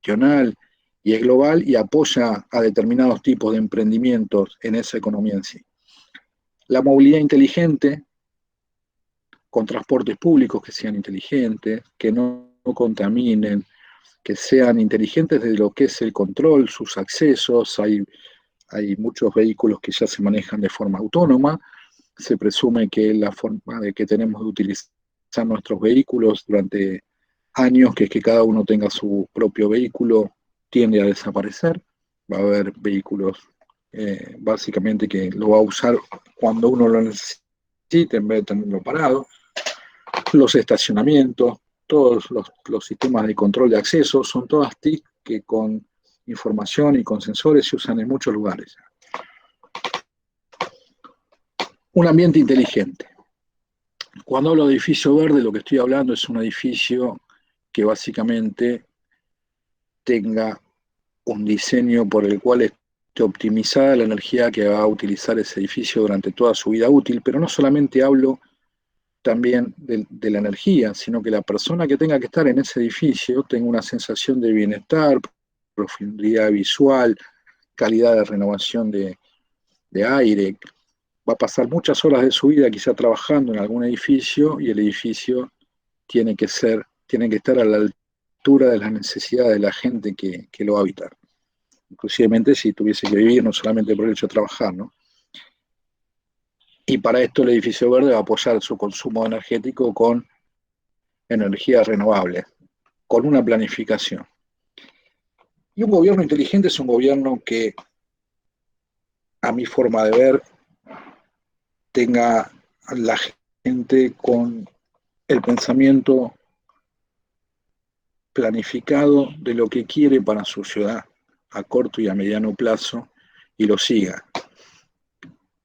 regional y es global y apoya a determinados tipos de emprendimientos en esa economía en sí. La movilidad inteligente, con transportes públicos que sean inteligentes, que no contaminen, que sean inteligentes de lo que es el control, sus accesos. Hay muchos vehículos que ya se manejan de forma autónoma. Se presume que la forma de que tenemos de utilizar nuestros vehículos durante años, que es que cada uno tenga su propio vehículo, tiende a desaparecer. Va a haber vehículos básicamente que lo va a usar cuando uno lo necesite en vez de tenerlo parado. Los estacionamientos, todos los sistemas de control de acceso, son todas TIC que con información y con sensores se usan en muchos lugares. Un ambiente inteligente. Cuando hablo de edificio verde, lo que estoy hablando es un edificio que básicamente tenga un diseño por el cual esté optimizada la energía que va a utilizar ese edificio durante toda su vida útil, pero no solamente hablo también de la energía, sino que la persona que tenga que estar en ese edificio tenga una sensación de bienestar, profundidad visual, calidad de renovación de aire. Va a pasar muchas horas de su vida quizá trabajando en algún edificio y el edificio tiene que estar a la altura de las necesidades de la gente que lo va a habitar. Inclusivemente si tuviese que vivir no solamente por el hecho de trabajar, ¿no? Y para esto el edificio verde va a apoyar su consumo energético con energías renovables, con una planificación. Y un gobierno inteligente es un gobierno que, a mi forma de ver, tenga a la gente con el pensamiento planificado de lo que quiere para su ciudad a corto y a mediano plazo y lo siga.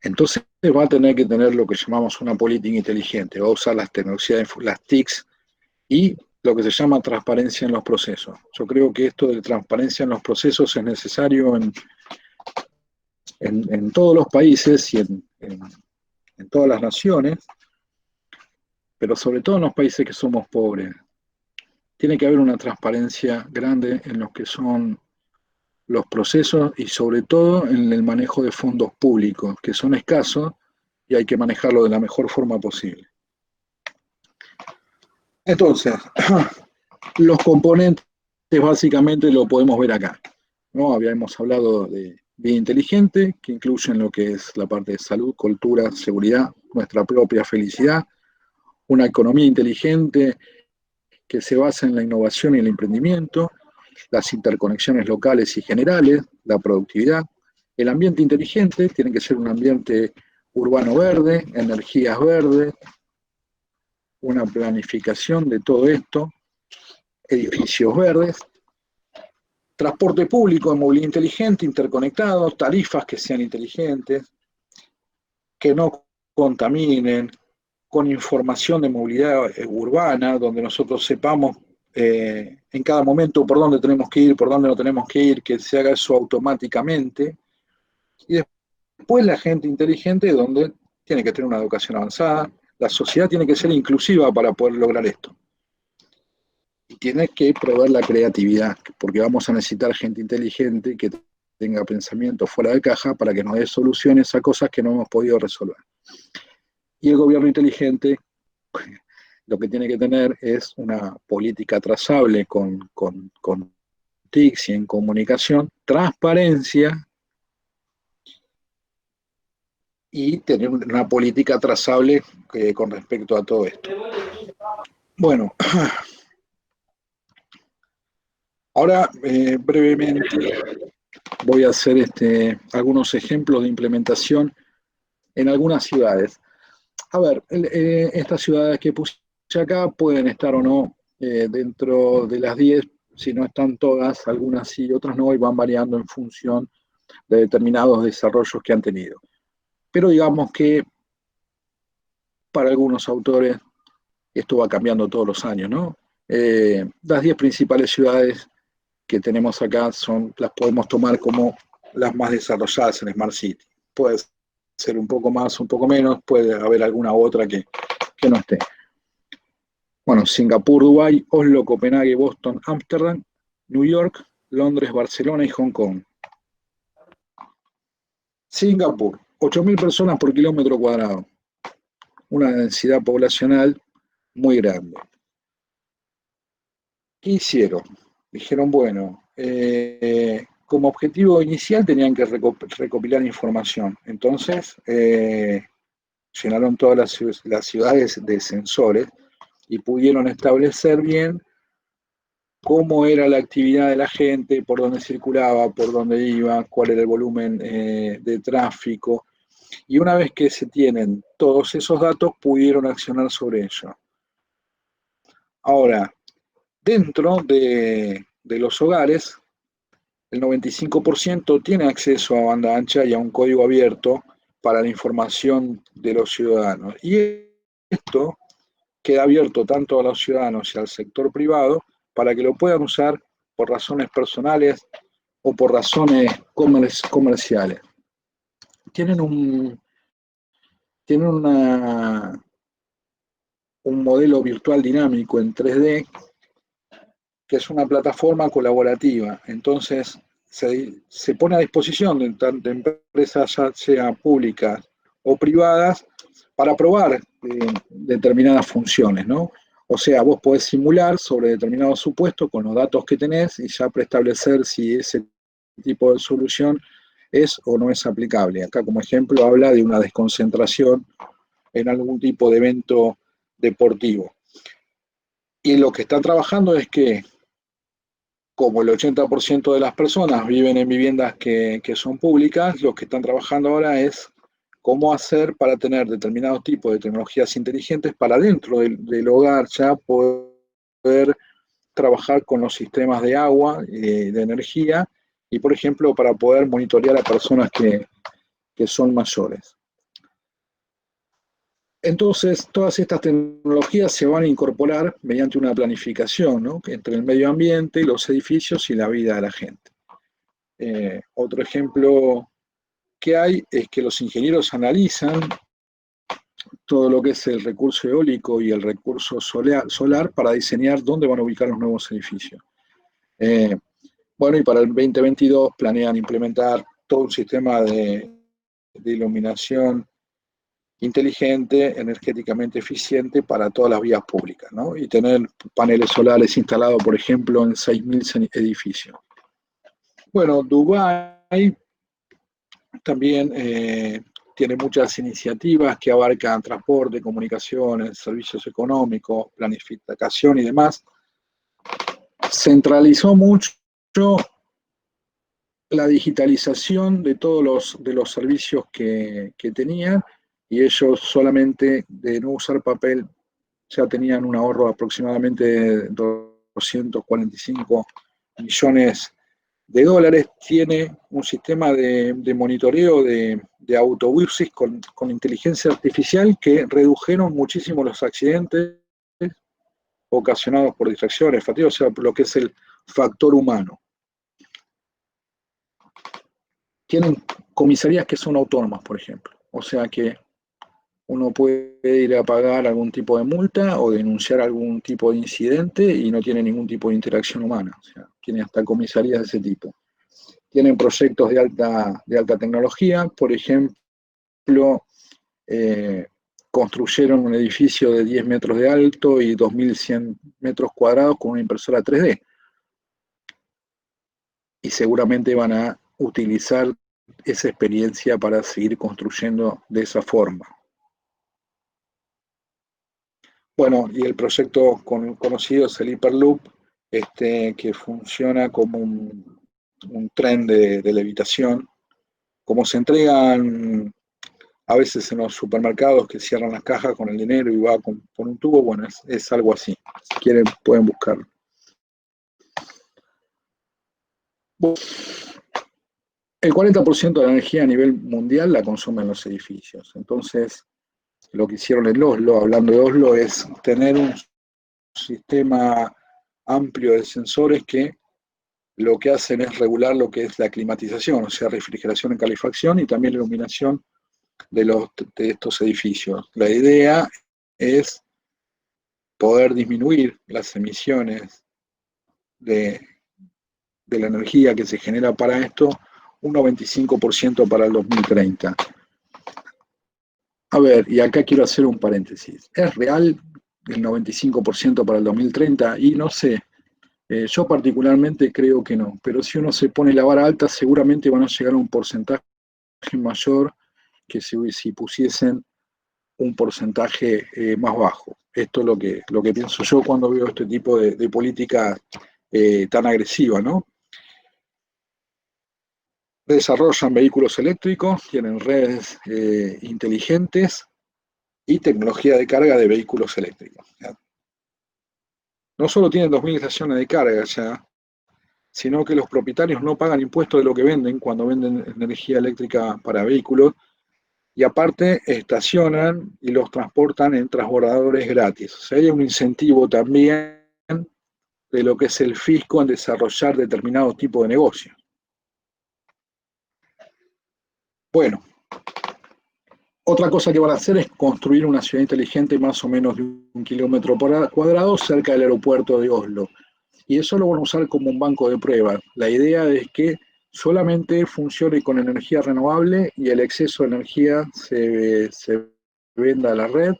Entonces va a tener que tener lo que llamamos una política inteligente, va a usar las tecnologías, las TICs y lo que se llama transparencia en los procesos. Yo creo que esto de transparencia en los procesos es necesario en todos los países y en todas las naciones, pero sobre todo en los países que somos pobres. Tiene que haber una transparencia grande en los que son los procesos y sobre todo en el manejo de fondos públicos, que son escasos y hay que manejarlo de la mejor forma posible. Entonces, los componentes básicamente lo podemos ver acá, ¿no? Habíamos hablado de vida inteligente, que incluyen lo que es la parte de salud, cultura, seguridad, nuestra propia felicidad, una economía inteligente que se basa en la innovación y el emprendimiento, las interconexiones locales y generales, la productividad. El ambiente inteligente tiene que ser un ambiente urbano verde, energías verdes, una planificación de todo esto, edificios verdes, Transporte público, movilidad inteligente, interconectado, tarifas que sean inteligentes, que no contaminen, con información de movilidad urbana, donde nosotros sepamos en cada momento por dónde tenemos que ir, por dónde no tenemos que ir, que se haga eso automáticamente. Y después la gente inteligente, donde tiene que tener una educación avanzada. La sociedad tiene que ser inclusiva para poder lograr esto. Y tiene que proveer la creatividad, porque vamos a necesitar gente inteligente que tenga pensamiento fuera de caja para que nos dé soluciones a cosas que no hemos podido resolver. Y el gobierno inteligente lo que tiene que tener es una política trazable con TICs y en comunicación, transparencia y tener una política trazable con respecto a todo esto. Bueno, ahora brevemente voy a hacer algunos ejemplos de implementación en algunas ciudades. A ver, estas ciudades que puse acá pueden estar o no dentro de las 10, si no están todas, algunas sí y otras no, y van variando en función de determinados desarrollos que han tenido. Pero digamos que para algunos autores esto va cambiando todos los años, ¿no? Las 10 principales ciudades que tenemos acá las podemos tomar como las más desarrolladas en Smart City. Puede ser un poco más, un poco menos, puede haber alguna u otra que no esté. Bueno, Singapur, Dubái, Oslo, Copenhague, Boston, Ámsterdam, New York, Londres, Barcelona y Hong Kong. Singapur, 8.000 personas por kilómetro cuadrado. Una densidad poblacional muy grande. ¿Qué hicieron? Dijeron, bueno, como objetivo inicial tenían que recopilar información. Entonces, llenaron todas las ciudades de sensores y pudieron establecer bien cómo era la actividad de la gente, por dónde circulaba, por dónde iba, cuál era el volumen de tráfico. Y una vez que se tienen todos esos datos, pudieron accionar sobre ello. Ahora, dentro de los hogares, el 95% tiene acceso a banda ancha y a un código abierto para la información de los ciudadanos. Y esto queda abierto tanto a los ciudadanos y al sector privado para que lo puedan usar por razones personales o por razones comerciales. Tienen un modelo virtual dinámico en 3D que es una plataforma colaborativa. Entonces, se pone a disposición de empresas, ya sea públicas o privadas, para probar determinadas funciones, ¿no? O sea, vos podés simular sobre determinados supuestos con los datos que tenés y ya preestablecer si ese tipo de solución es o no es aplicable. Acá, como ejemplo, habla de una desconcentración en algún tipo de evento deportivo. Y lo que están trabajando es que, como el 80% de las personas viven en viviendas que son públicas, lo que están trabajando ahora es cómo hacer para tener determinados tipos de tecnologías inteligentes para dentro del hogar ya poder trabajar con los sistemas de agua, de energía, y por ejemplo para poder monitorear a personas que son mayores. Entonces, todas estas tecnologías se van a incorporar mediante una planificación, ¿no?, entre el medio ambiente, los edificios y la vida de la gente. Otro ejemplo que hay es que los ingenieros analizan todo lo que es el recurso eólico y el recurso solar para diseñar dónde van a ubicar los nuevos edificios. Bueno, y para el 2022 planean implementar todo un sistema de iluminación inteligente, energéticamente eficiente para todas las vías públicas, ¿no? Y tener paneles solares instalados, por ejemplo, en 6.000 edificios. Bueno, Dubái también tiene muchas iniciativas que abarcan transporte, comunicaciones, servicios económicos, planificación y demás. Centralizó mucho la digitalización de todos los servicios que tenían, y ellos solamente de no usar papel ya tenían un ahorro aproximadamente de 245 millones de dólares, tiene un sistema de monitoreo de autobuses con inteligencia artificial que redujeron muchísimo los accidentes ocasionados por distracciones, fatiga, o sea, por lo que es el factor humano. Tienen comisarías que son autónomas, por ejemplo, o sea que uno puede ir a pagar algún tipo de multa o denunciar algún tipo de incidente y no tiene ningún tipo de interacción humana, o sea, tiene hasta comisarías de ese tipo. Tienen proyectos de alta tecnología, por ejemplo, construyeron un edificio de 10 metros de alto y 2.100 metros cuadrados con una impresora 3D. Y seguramente van a utilizar esa experiencia para seguir construyendo de esa forma. Bueno, y el proyecto conocido es el Hyperloop, que funciona como un tren de levitación. Como se entregan a veces en los supermercados que cierran las cajas con el dinero y va por un tubo, bueno, es algo así. Si quieren, pueden buscarlo. El 40% de la energía a nivel mundial la consumen los edificios. Entonces, lo que hicieron en Oslo, hablando de Oslo, es tener un sistema amplio de sensores que lo que hacen es regular lo que es la climatización, o sea, refrigeración y calefacción, y también la iluminación de estos edificios. La idea es poder disminuir las emisiones de la energía que se genera para esto un 95% para el 2030. A ver, y acá quiero hacer un paréntesis. ¿Es real el 95% para el 2030? Y no sé, yo particularmente creo que no, pero si uno se pone la vara alta, seguramente van a llegar a un porcentaje mayor que si pusiesen un porcentaje más bajo. Esto es lo que pienso yo cuando veo este tipo de política tan agresiva, ¿no? Desarrollan vehículos eléctricos, tienen redes inteligentes y tecnología de carga de vehículos eléctricos. ¿Ya? No solo tienen 2.000 estaciones de carga ya, sino que los propietarios no pagan impuestos de lo que venden cuando venden energía eléctrica para vehículos, y aparte estacionan y los transportan en transbordadores gratis. O sea, hay un incentivo también de lo que es el fisco en desarrollar determinado tipo de negocio. Bueno, otra cosa que van a hacer es construir una ciudad inteligente más o menos de 1 kilómetro cuadrado cerca del aeropuerto de Oslo. Y eso lo van a usar como un banco de pruebas. La idea es que solamente funcione con energía renovable y el exceso de energía se venda a la red.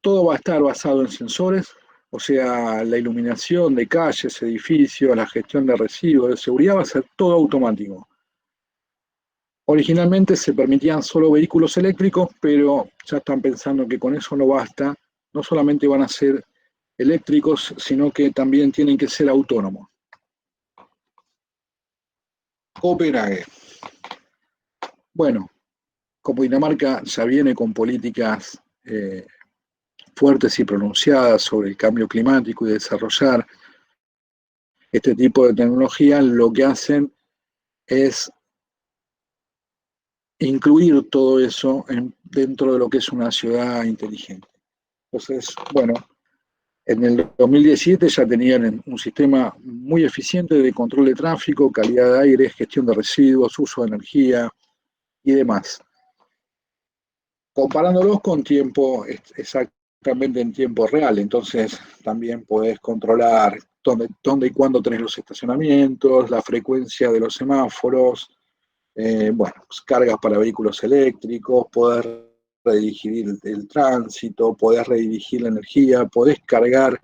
Todo va a estar basado en sensores, o sea, la iluminación de calles, edificios, la gestión de residuos, de seguridad, va a ser todo automático. Originalmente se permitían solo vehículos eléctricos, pero ya están pensando que con eso no basta. No solamente van a ser eléctricos, sino que también tienen que ser autónomos. Copenhague. Bueno, como Dinamarca ya viene con políticas fuertes y pronunciadas sobre el cambio climático y desarrollar este tipo de tecnología, lo que hacen es incluir todo eso dentro de lo que es una ciudad inteligente. Entonces, bueno, en el 2017 ya tenían un sistema muy eficiente de control de tráfico, calidad de aire, gestión de residuos, uso de energía y demás. Comparándolos con tiempo, exactamente en tiempo real, entonces también podés controlar dónde y cuándo tenés los estacionamientos, la frecuencia de los semáforos, bueno, pues cargas para vehículos eléctricos, poder redirigir el tránsito, podés redirigir la energía, podés cargar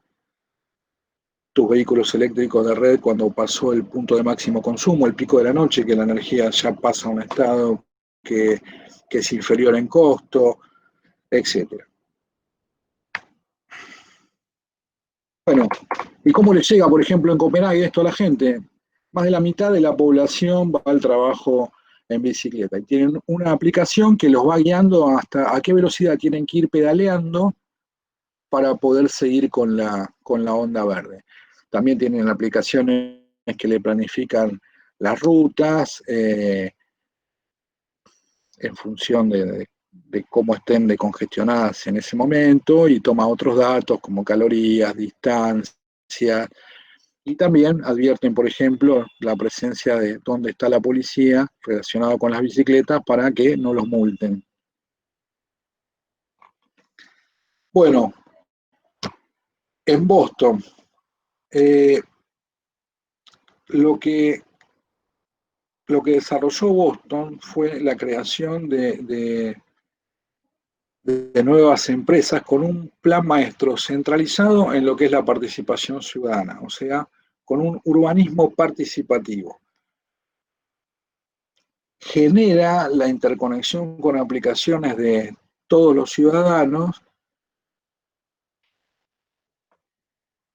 tus vehículos eléctricos de red cuando pasó el punto de máximo consumo, el pico de la noche, que la energía ya pasa a un estado que es inferior en costo, etc. Bueno, ¿y cómo le llega, por ejemplo, en Copenhague esto a la gente? Más de la mitad de la población va al trabajo en bicicleta y tienen una aplicación que los va guiando hasta a qué velocidad tienen que ir pedaleando para poder seguir con la onda verde. También tienen aplicaciones que le planifican las rutas en función de cómo estén decongestionadas en ese momento, y toma otros datos como calorías, distancia, y también advierten, por ejemplo, la presencia de dónde está la policía relacionado con las bicicletas para que no los multen. Bueno, en Boston, lo que desarrolló Boston fue la creación de nuevas empresas con un plan maestro centralizado en lo que es la participación ciudadana, o sea, con un urbanismo participativo. Genera la interconexión con aplicaciones de todos los ciudadanos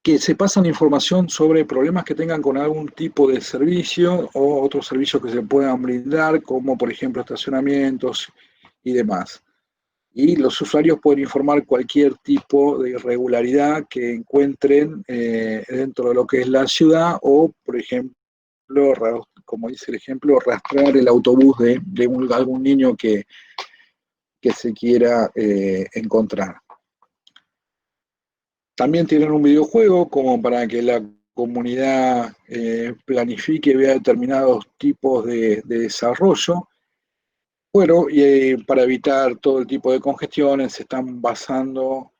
que se pasan información sobre problemas que tengan con algún tipo de servicio o otros servicios que se puedan brindar, como por ejemplo estacionamientos y demás. Y los usuarios pueden informar cualquier tipo de irregularidad que encuentren dentro de lo que es la ciudad, o, por ejemplo, como dice el ejemplo, rastrear el autobús de algún niño que se quiera encontrar. También tienen un videojuego como para que la comunidad planifique y vea determinados tipos de desarrollo. Bueno, y para evitar todo el tipo de congestiones se están basando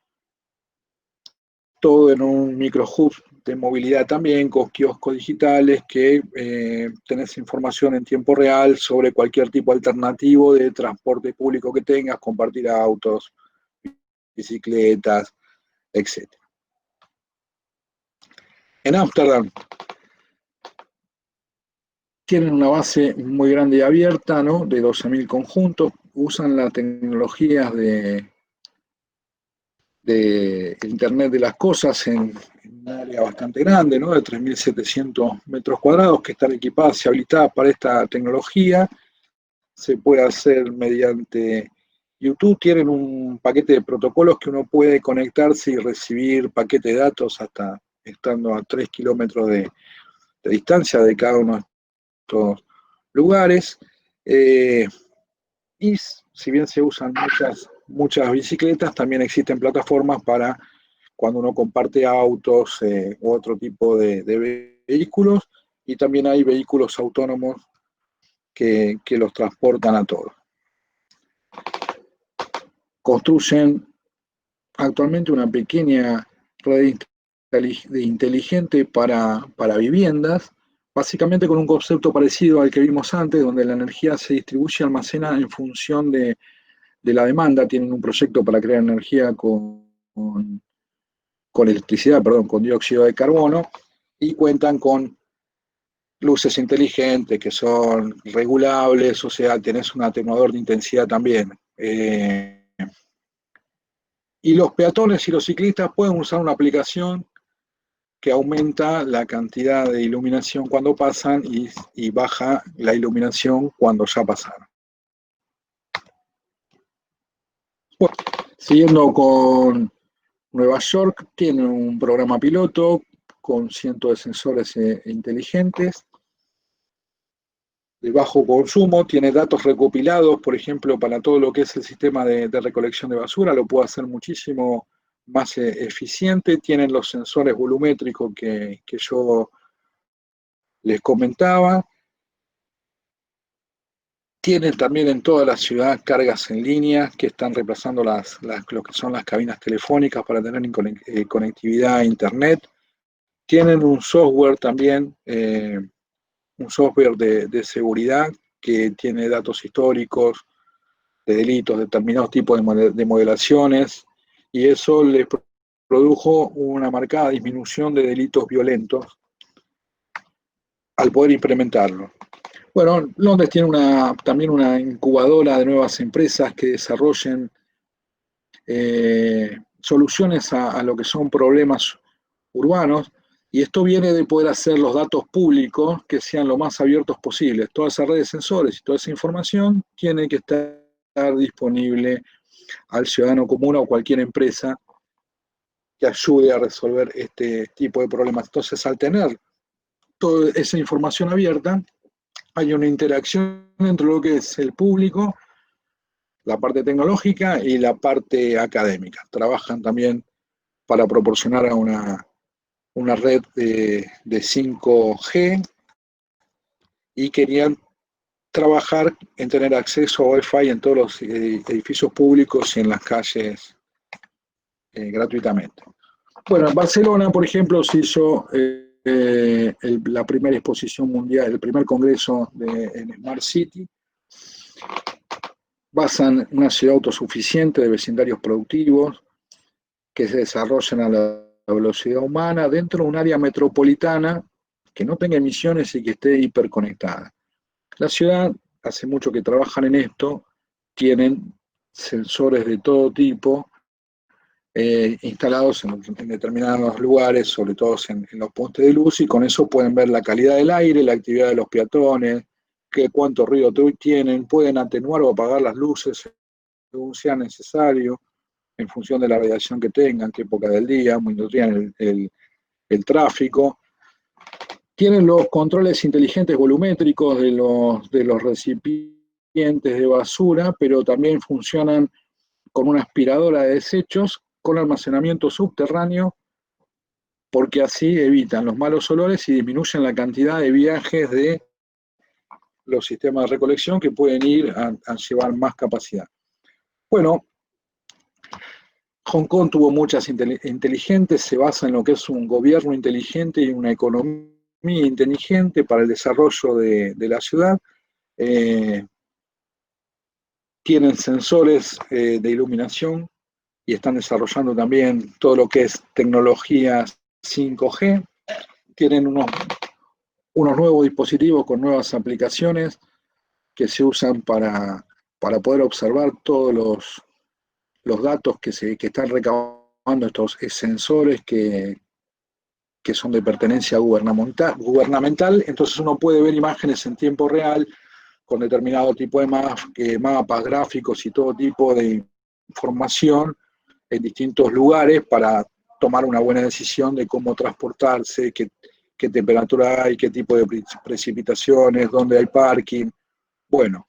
todo en un microhub de movilidad también, con kioscos digitales que tenés información en tiempo real sobre cualquier tipo alternativo de transporte público que tengas, compartir autos, bicicletas, etc. En Ámsterdam tienen una base muy grande y abierta, ¿no? De 12.000 conjuntos, usan las tecnologías de Internet de las Cosas en un área bastante grande, ¿no? De 3.700 metros cuadrados, que están equipadas y habilitadas para esta tecnología. Se puede hacer mediante YouTube. Tienen un paquete de protocolos que uno puede conectarse y recibir paquete de datos hasta estando a 3 kilómetros de distancia de cada uno de estos lugares. Y si bien se usan muchas bicicletas, también existen plataformas para cuando uno comparte autos u otro tipo de vehículos, y también hay vehículos autónomos que los transportan a todos. Construyen actualmente una pequeña red inteligente para viviendas, básicamente con un concepto parecido al que vimos antes, donde la energía se distribuye y almacena en función de la demanda. Tienen un proyecto para crear energía con electricidad, con dióxido de carbono, y cuentan con luces inteligentes que son regulables, o sea, tenés un atenuador de intensidad también. Y los peatones y los ciclistas pueden usar una aplicación que aumenta la cantidad de iluminación cuando pasan y baja la iluminación cuando ya pasaron. Bueno, siguiendo con Nueva York, tiene un programa piloto con cientos de sensores inteligentes de bajo consumo, tiene datos recopilados, por ejemplo, para todo lo que es el sistema de recolección de basura, lo puede hacer muchísimo más eficiente. Tienen los sensores volumétricos que yo les comentaba. Tienen también en toda la ciudad cargas en línea que están reemplazando lo que son las cabinas telefónicas para tener conectividad a Internet. Tienen un software también, un software de seguridad que tiene datos históricos de delitos, determinados tipos de modelaciones, y eso les produjo una marcada disminución de delitos violentos al poder implementarlo. Bueno, Londres tiene también una incubadora de nuevas empresas que desarrollen soluciones a lo que son problemas urbanos, y esto viene de poder hacer los datos públicos que sean lo más abiertos posibles. Toda esa red de sensores y toda esa información tiene que estar disponible al ciudadano común o cualquier empresa que ayude a resolver este tipo de problemas. Entonces, al tener toda esa información abierta, hay una interacción entre lo que es el público, la parte tecnológica y la parte académica. Trabajan también para proporcionar a una red de 5G y querían trabajar en tener acceso a Wi-Fi en todos los edificios públicos y en las calles gratuitamente. Bueno, en Barcelona, por ejemplo, se hizo la primera exposición mundial, el primer congreso en Smart City. Basan una ciudad autosuficiente de vecindarios productivos que se desarrollan a la velocidad humana dentro de un área metropolitana que no tenga emisiones y que esté hiperconectada. La ciudad, hace mucho que trabajan en esto, tienen sensores de todo tipo instalados en determinados lugares, sobre todo en los postes de luz, y con eso pueden ver la calidad del aire, la actividad de los peatones, cuánto ruido tienen, pueden atenuar o apagar las luces según sea necesario, en función de la radiación que tengan, qué época del día, monitorean el tráfico. Tienen los controles inteligentes volumétricos de los recipientes de basura, pero también funcionan con una aspiradora de desechos con almacenamiento subterráneo, porque así evitan los malos olores y disminuyen la cantidad de viajes de los sistemas de recolección que pueden ir a llevar más capacidad. Bueno, Hong Kong tuvo muchas inteligentes, se basa en lo que es un gobierno inteligente y una economía inteligente para el desarrollo de la ciudad. Tienen sensores de iluminación y están desarrollando también todo lo que es tecnología 5G. Tienen unos nuevos dispositivos con nuevas aplicaciones que se usan para poder observar todos los datos que están recabando estos sensores que son de pertenencia gubernamental. Entonces uno puede ver imágenes en tiempo real con determinado tipo de mapas, gráficos y todo tipo de información en distintos lugares para tomar una buena decisión de cómo transportarse, qué temperatura hay, qué tipo de precipitaciones, dónde hay parking. Bueno,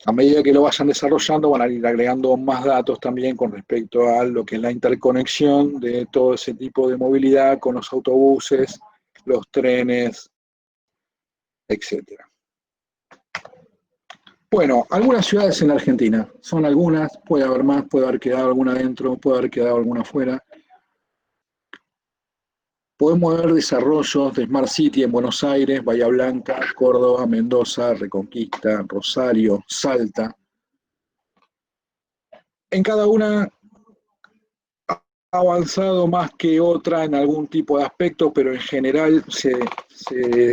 a medida que lo vayan desarrollando van a ir agregando más datos también con respecto a lo que es la interconexión de todo ese tipo de movilidad con los autobuses, los trenes, etc. Bueno, algunas ciudades en la Argentina, son algunas, puede haber más, puede haber quedado alguna dentro, puede haber quedado alguna afuera. Podemos ver desarrollos de Smart City en Buenos Aires, Bahía Blanca, Córdoba, Mendoza, Reconquista, Rosario, Salta. En cada una ha avanzado más que otra en algún tipo de aspecto, pero en general se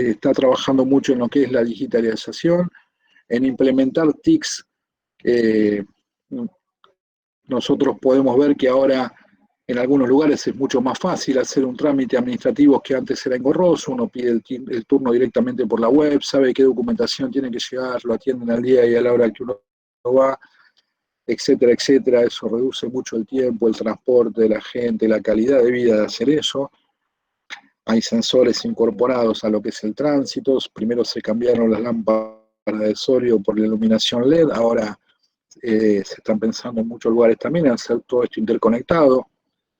está trabajando mucho en lo que es la digitalización, en implementar TICs. Nosotros podemos ver que ahora en algunos lugares es mucho más fácil hacer un trámite administrativo que antes era engorroso. Uno pide el turno directamente por la web, sabe qué documentación tiene que llegar, lo atienden al día y a la hora que uno va, etcétera, etcétera. Eso reduce mucho el tiempo, el transporte de la gente, la calidad de vida de hacer eso. Hay sensores incorporados a lo que es el tránsito. Primero se cambiaron las lámparas de sodio por la iluminación LED, ahora se están pensando en muchos lugares también en hacer todo esto interconectado.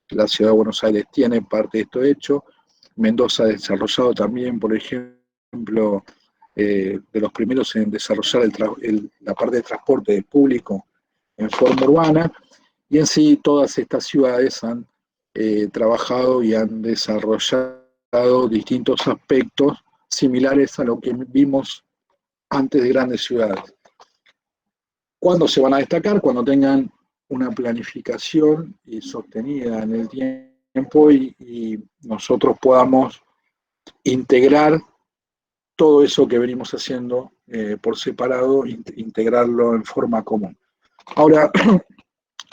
La ciudad de Buenos Aires tiene parte de esto hecho. Mendoza ha desarrollado también, por ejemplo, de los primeros en desarrollar la parte de transporte público en forma urbana, y en sí todas estas ciudades han trabajado y han desarrollado distintos aspectos similares a lo que vimos antes de grandes ciudades. ¿Cuándo se van a destacar? Cuando tengan una planificación y sostenida en el tiempo y nosotros podamos integrar todo eso que venimos haciendo por separado, integrarlo en forma común. Ahora,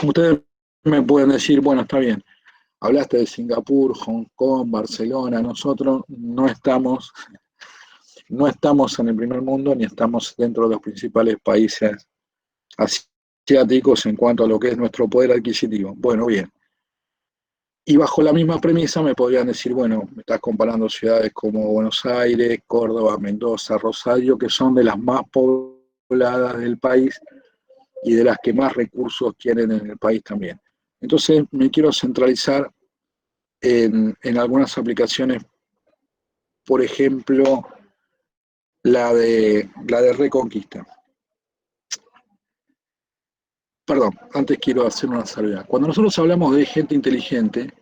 ustedes me pueden decir, bueno, está bien, hablaste de Singapur, Hong Kong, Barcelona, nosotros no estamos en el primer mundo ni estamos dentro de los principales países asiáticos en cuanto a lo que es nuestro poder adquisitivo. Bueno, bien. Y bajo la misma premisa me podrían decir, bueno, me estás comparando ciudades como Buenos Aires, Córdoba, Mendoza, Rosario, que son de las más pobladas del país y de las que más recursos tienen en el país también. Entonces me quiero centralizar en algunas aplicaciones, por ejemplo, la de Reconquista. Perdón, antes quiero hacer una salvedad. Cuando nosotros hablamos de gente inteligente,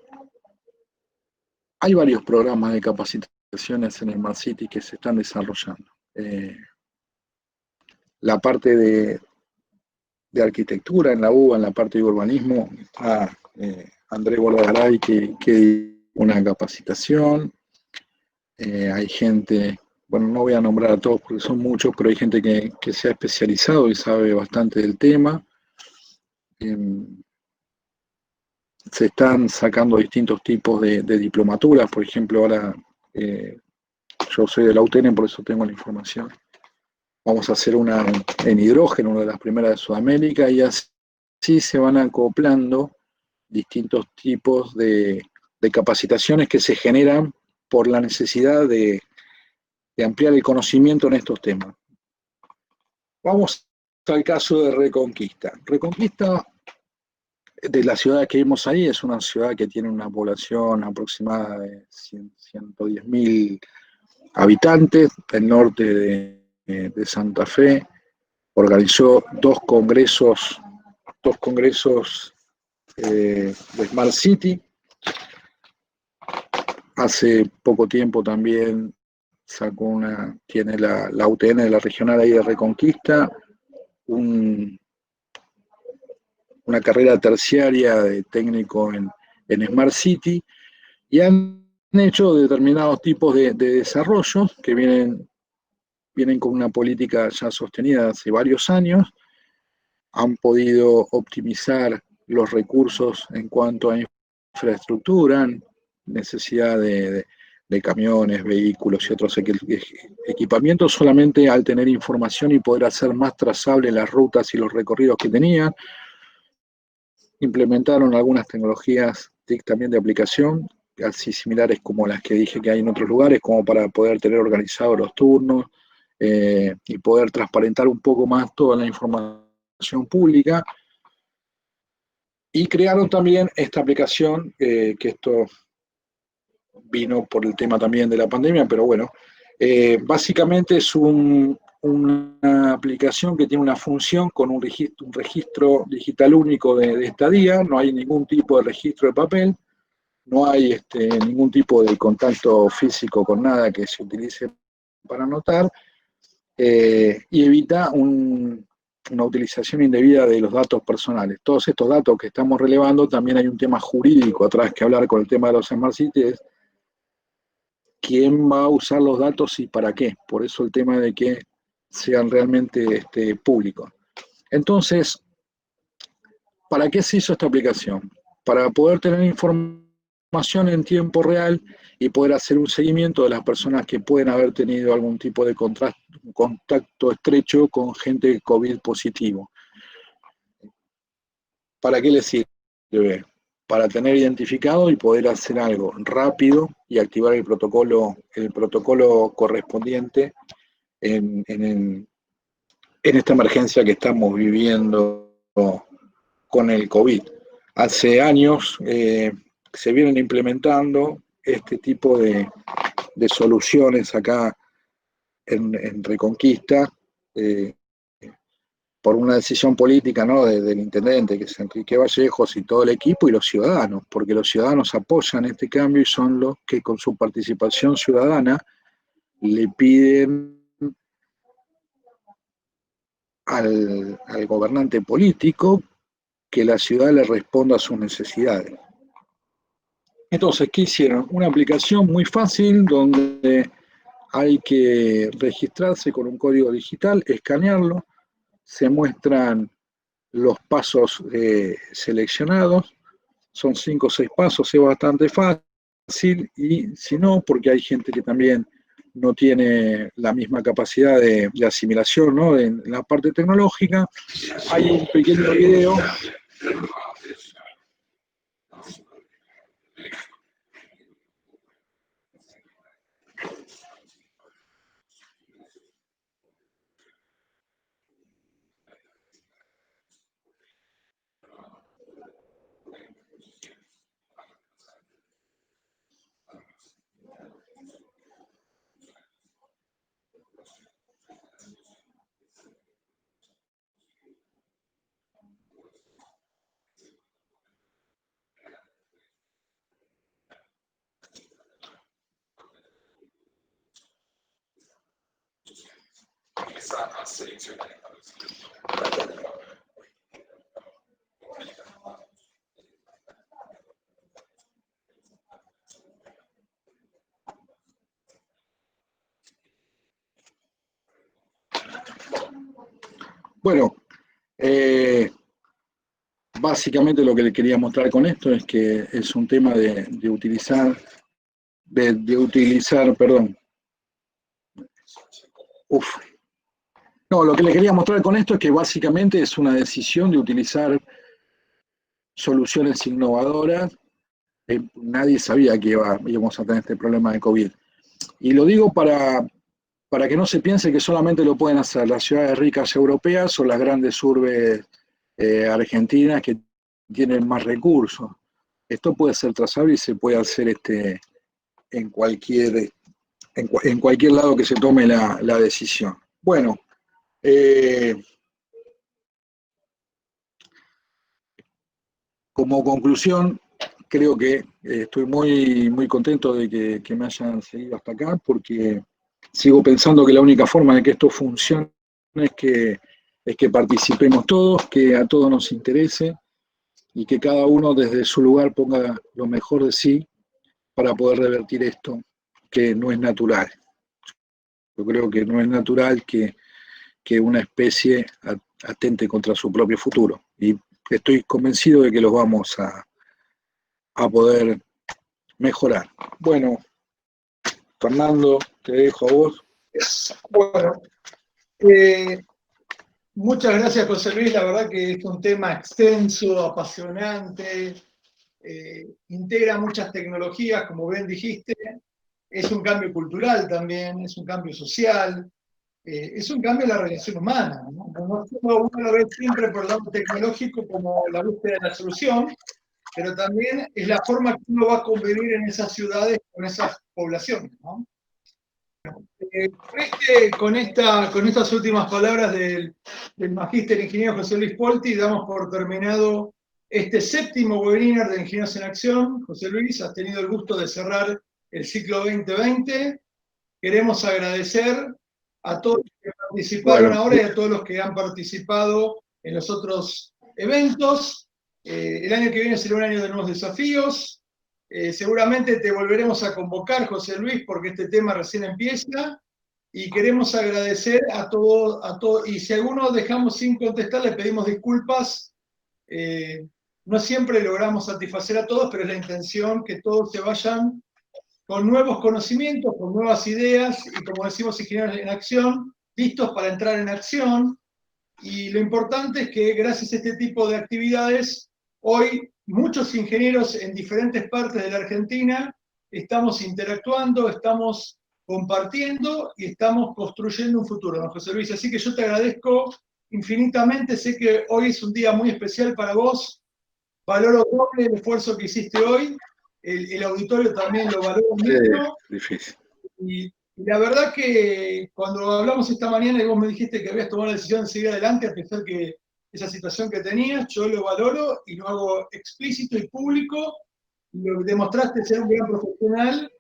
hay varios programas de capacitaciones en Smart City que se están desarrollando. La parte de arquitectura en la UBA, en la parte de urbanismo, está André Bordagaray que una capacitación. Hay gente, bueno, no voy a nombrar a todos porque son muchos, pero hay gente que se ha especializado y sabe bastante del tema. Se están sacando distintos tipos de diplomaturas, por ejemplo, ahora yo soy de la UTN, por eso tengo la información. Vamos a hacer una en hidrógeno, una de las primeras de Sudamérica, y así se van acoplando distintos tipos de capacitaciones que se generan por la necesidad de ampliar el conocimiento en estos temas. Vamos al caso de Reconquista. Reconquista, de la ciudad que vimos ahí, es una ciudad que tiene una población aproximada de 110.000 habitantes, el norte de Santa Fe. Organizó dos congresos de Smart City. Hace poco tiempo también tiene la UTN de la regional ahí de Reconquista, una carrera terciaria de técnico en Smart City, y han hecho determinados tipos de desarrollos que vienen con una política ya sostenida hace varios años. Han podido optimizar los recursos en cuanto a infraestructura, necesidad de camiones, vehículos y otros equipamientos, solamente al tener información y poder hacer más trazable las rutas y los recorridos que tenían. Implementaron algunas tecnologías TIC también de aplicación, así similares como las que dije que hay en otros lugares, como para poder tener organizados los turnos y poder transparentar un poco más toda la información pública. Y crearon también esta aplicación, que esto vino por el tema también de la pandemia, pero bueno, básicamente es una aplicación que tiene una función con un registro digital único de estadía. No hay ningún tipo de registro de papel, no hay ningún tipo de contacto físico con nada que se utilice para anotar, y evita una utilización indebida de los datos personales. Todos estos datos que estamos relevando, también hay un tema jurídico atrás que hablar con el tema de los Smart Cities. ¿Quién va a usar los datos y para qué? Por eso el tema de que sean realmente públicos. Entonces, ¿para qué se hizo esta aplicación? Para poder tener información en tiempo real y poder hacer un seguimiento de las personas que pueden haber tenido algún tipo de contacto estrecho con gente COVID positivo. ¿Para qué les sirve? Para tener identificado y poder hacer algo rápido y activar el protocolo correspondiente en esta emergencia que estamos viviendo con el COVID. Hace años se vienen implementando este tipo de soluciones acá en Reconquista, por una decisión política, ¿no?, del intendente, que es Enrique Vallejos, y todo el equipo, y los ciudadanos, porque los ciudadanos apoyan este cambio y son los que con su participación ciudadana le piden al gobernante político que la ciudad le responda a sus necesidades. Entonces, ¿qué hicieron? Una aplicación muy fácil donde hay que registrarse con un código digital, escanearlo, se muestran los pasos seleccionados, son 5 o 6 pasos, es bastante fácil, y si no, porque hay gente que también no tiene la misma capacidad de asimilación, ¿no?, en la parte tecnológica, hay un pequeño video Bueno, básicamente lo que le quería mostrar con esto es que es un tema de utilizar, perdón. No, lo que le quería mostrar con esto es que básicamente es una decisión de utilizar soluciones innovadoras. Nadie sabía que íbamos a tener este problema de COVID. Y lo digo para que no se piense que solamente lo pueden hacer las ciudades ricas europeas o las grandes urbes argentinas que tienen más recursos. Esto puede ser trazable y se puede hacer en cualquier lado que se tome la decisión. Bueno, como conclusión, creo que estoy muy contento de que me hayan seguido hasta acá, porque sigo pensando que la única forma de que esto funcione es que participemos todos, que a todos nos interese y que cada uno desde su lugar ponga lo mejor de sí para poder revertir esto, que no es natural. Yo creo que no es natural que una especie atente contra su propio futuro. Y estoy convencido de que los vamos a poder mejorar. Bueno, Fernando, te dejo a vos. Bueno, muchas gracias, José Luis. La verdad que es un tema extenso, apasionante, integra muchas tecnologías, como bien dijiste. Es un cambio cultural también, es un cambio social, es un cambio en la relación humana, ¿no? Uno lo ve siempre por el lado tecnológico como la búsqueda de la solución, pero también es la forma que uno va a convivir en esas ciudades con esas poblaciones, ¿no? Con estas últimas palabras del magíster ingeniero José Luis Polti, damos por terminado este séptimo webinar de Ingenieros en Acción. José Luis, has tenido el gusto de cerrar el ciclo 2020. Queremos agradecer a todos los que participaron ahora y a todos los que han participado en los otros eventos. El año que viene será un año de nuevos desafíos. Seguramente te volveremos a convocar, José Luis, porque este tema recién empieza. Y queremos agradecer a todos. Y si alguno dejamos sin contestar, le pedimos disculpas. No siempre logramos satisfacer a todos, pero es la intención que todos se vayan con nuevos conocimientos, con nuevas ideas y, como decimos, ingenieros en acción, listos para entrar en acción. Y lo importante es que gracias a este tipo de actividades, hoy muchos ingenieros en diferentes partes de la Argentina estamos interactuando, estamos compartiendo y estamos construyendo un futuro, ¿no, José Luis? Así que yo te agradezco infinitamente, sé que hoy es un día muy especial para vos, valoro doble el esfuerzo que hiciste hoy, el auditorio también lo valora mucho. Difícil. Y la verdad que cuando hablamos esta mañana y vos me dijiste que habías tomado la decisión de seguir adelante a pesar que esa situación que tenías, yo lo valoro y lo hago explícito y público. Lo demostraste ser un gran profesional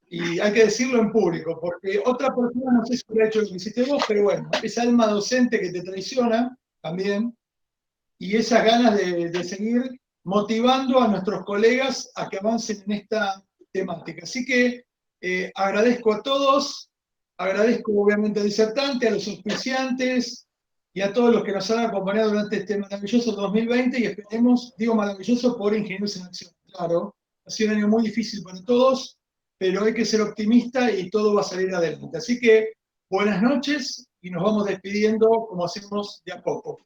y hay que decirlo en público, porque otra persona no sé si hubiera hecho lo que hiciste vos, pero bueno, esa alma docente que te traiciona también y esas ganas de seguir motivando a nuestros colegas a que avancen en esta temática. Así que agradezco a todos, agradezco obviamente al disertante, a los auspiciantes y a todos los que nos han acompañado durante este maravilloso 2020 y esperemos, digo maravilloso por Ingenieros en Acción, claro, ha sido un año muy difícil para todos, pero hay que ser optimista y todo va a salir adelante. Así que buenas noches y nos vamos despidiendo como hacemos de a poco.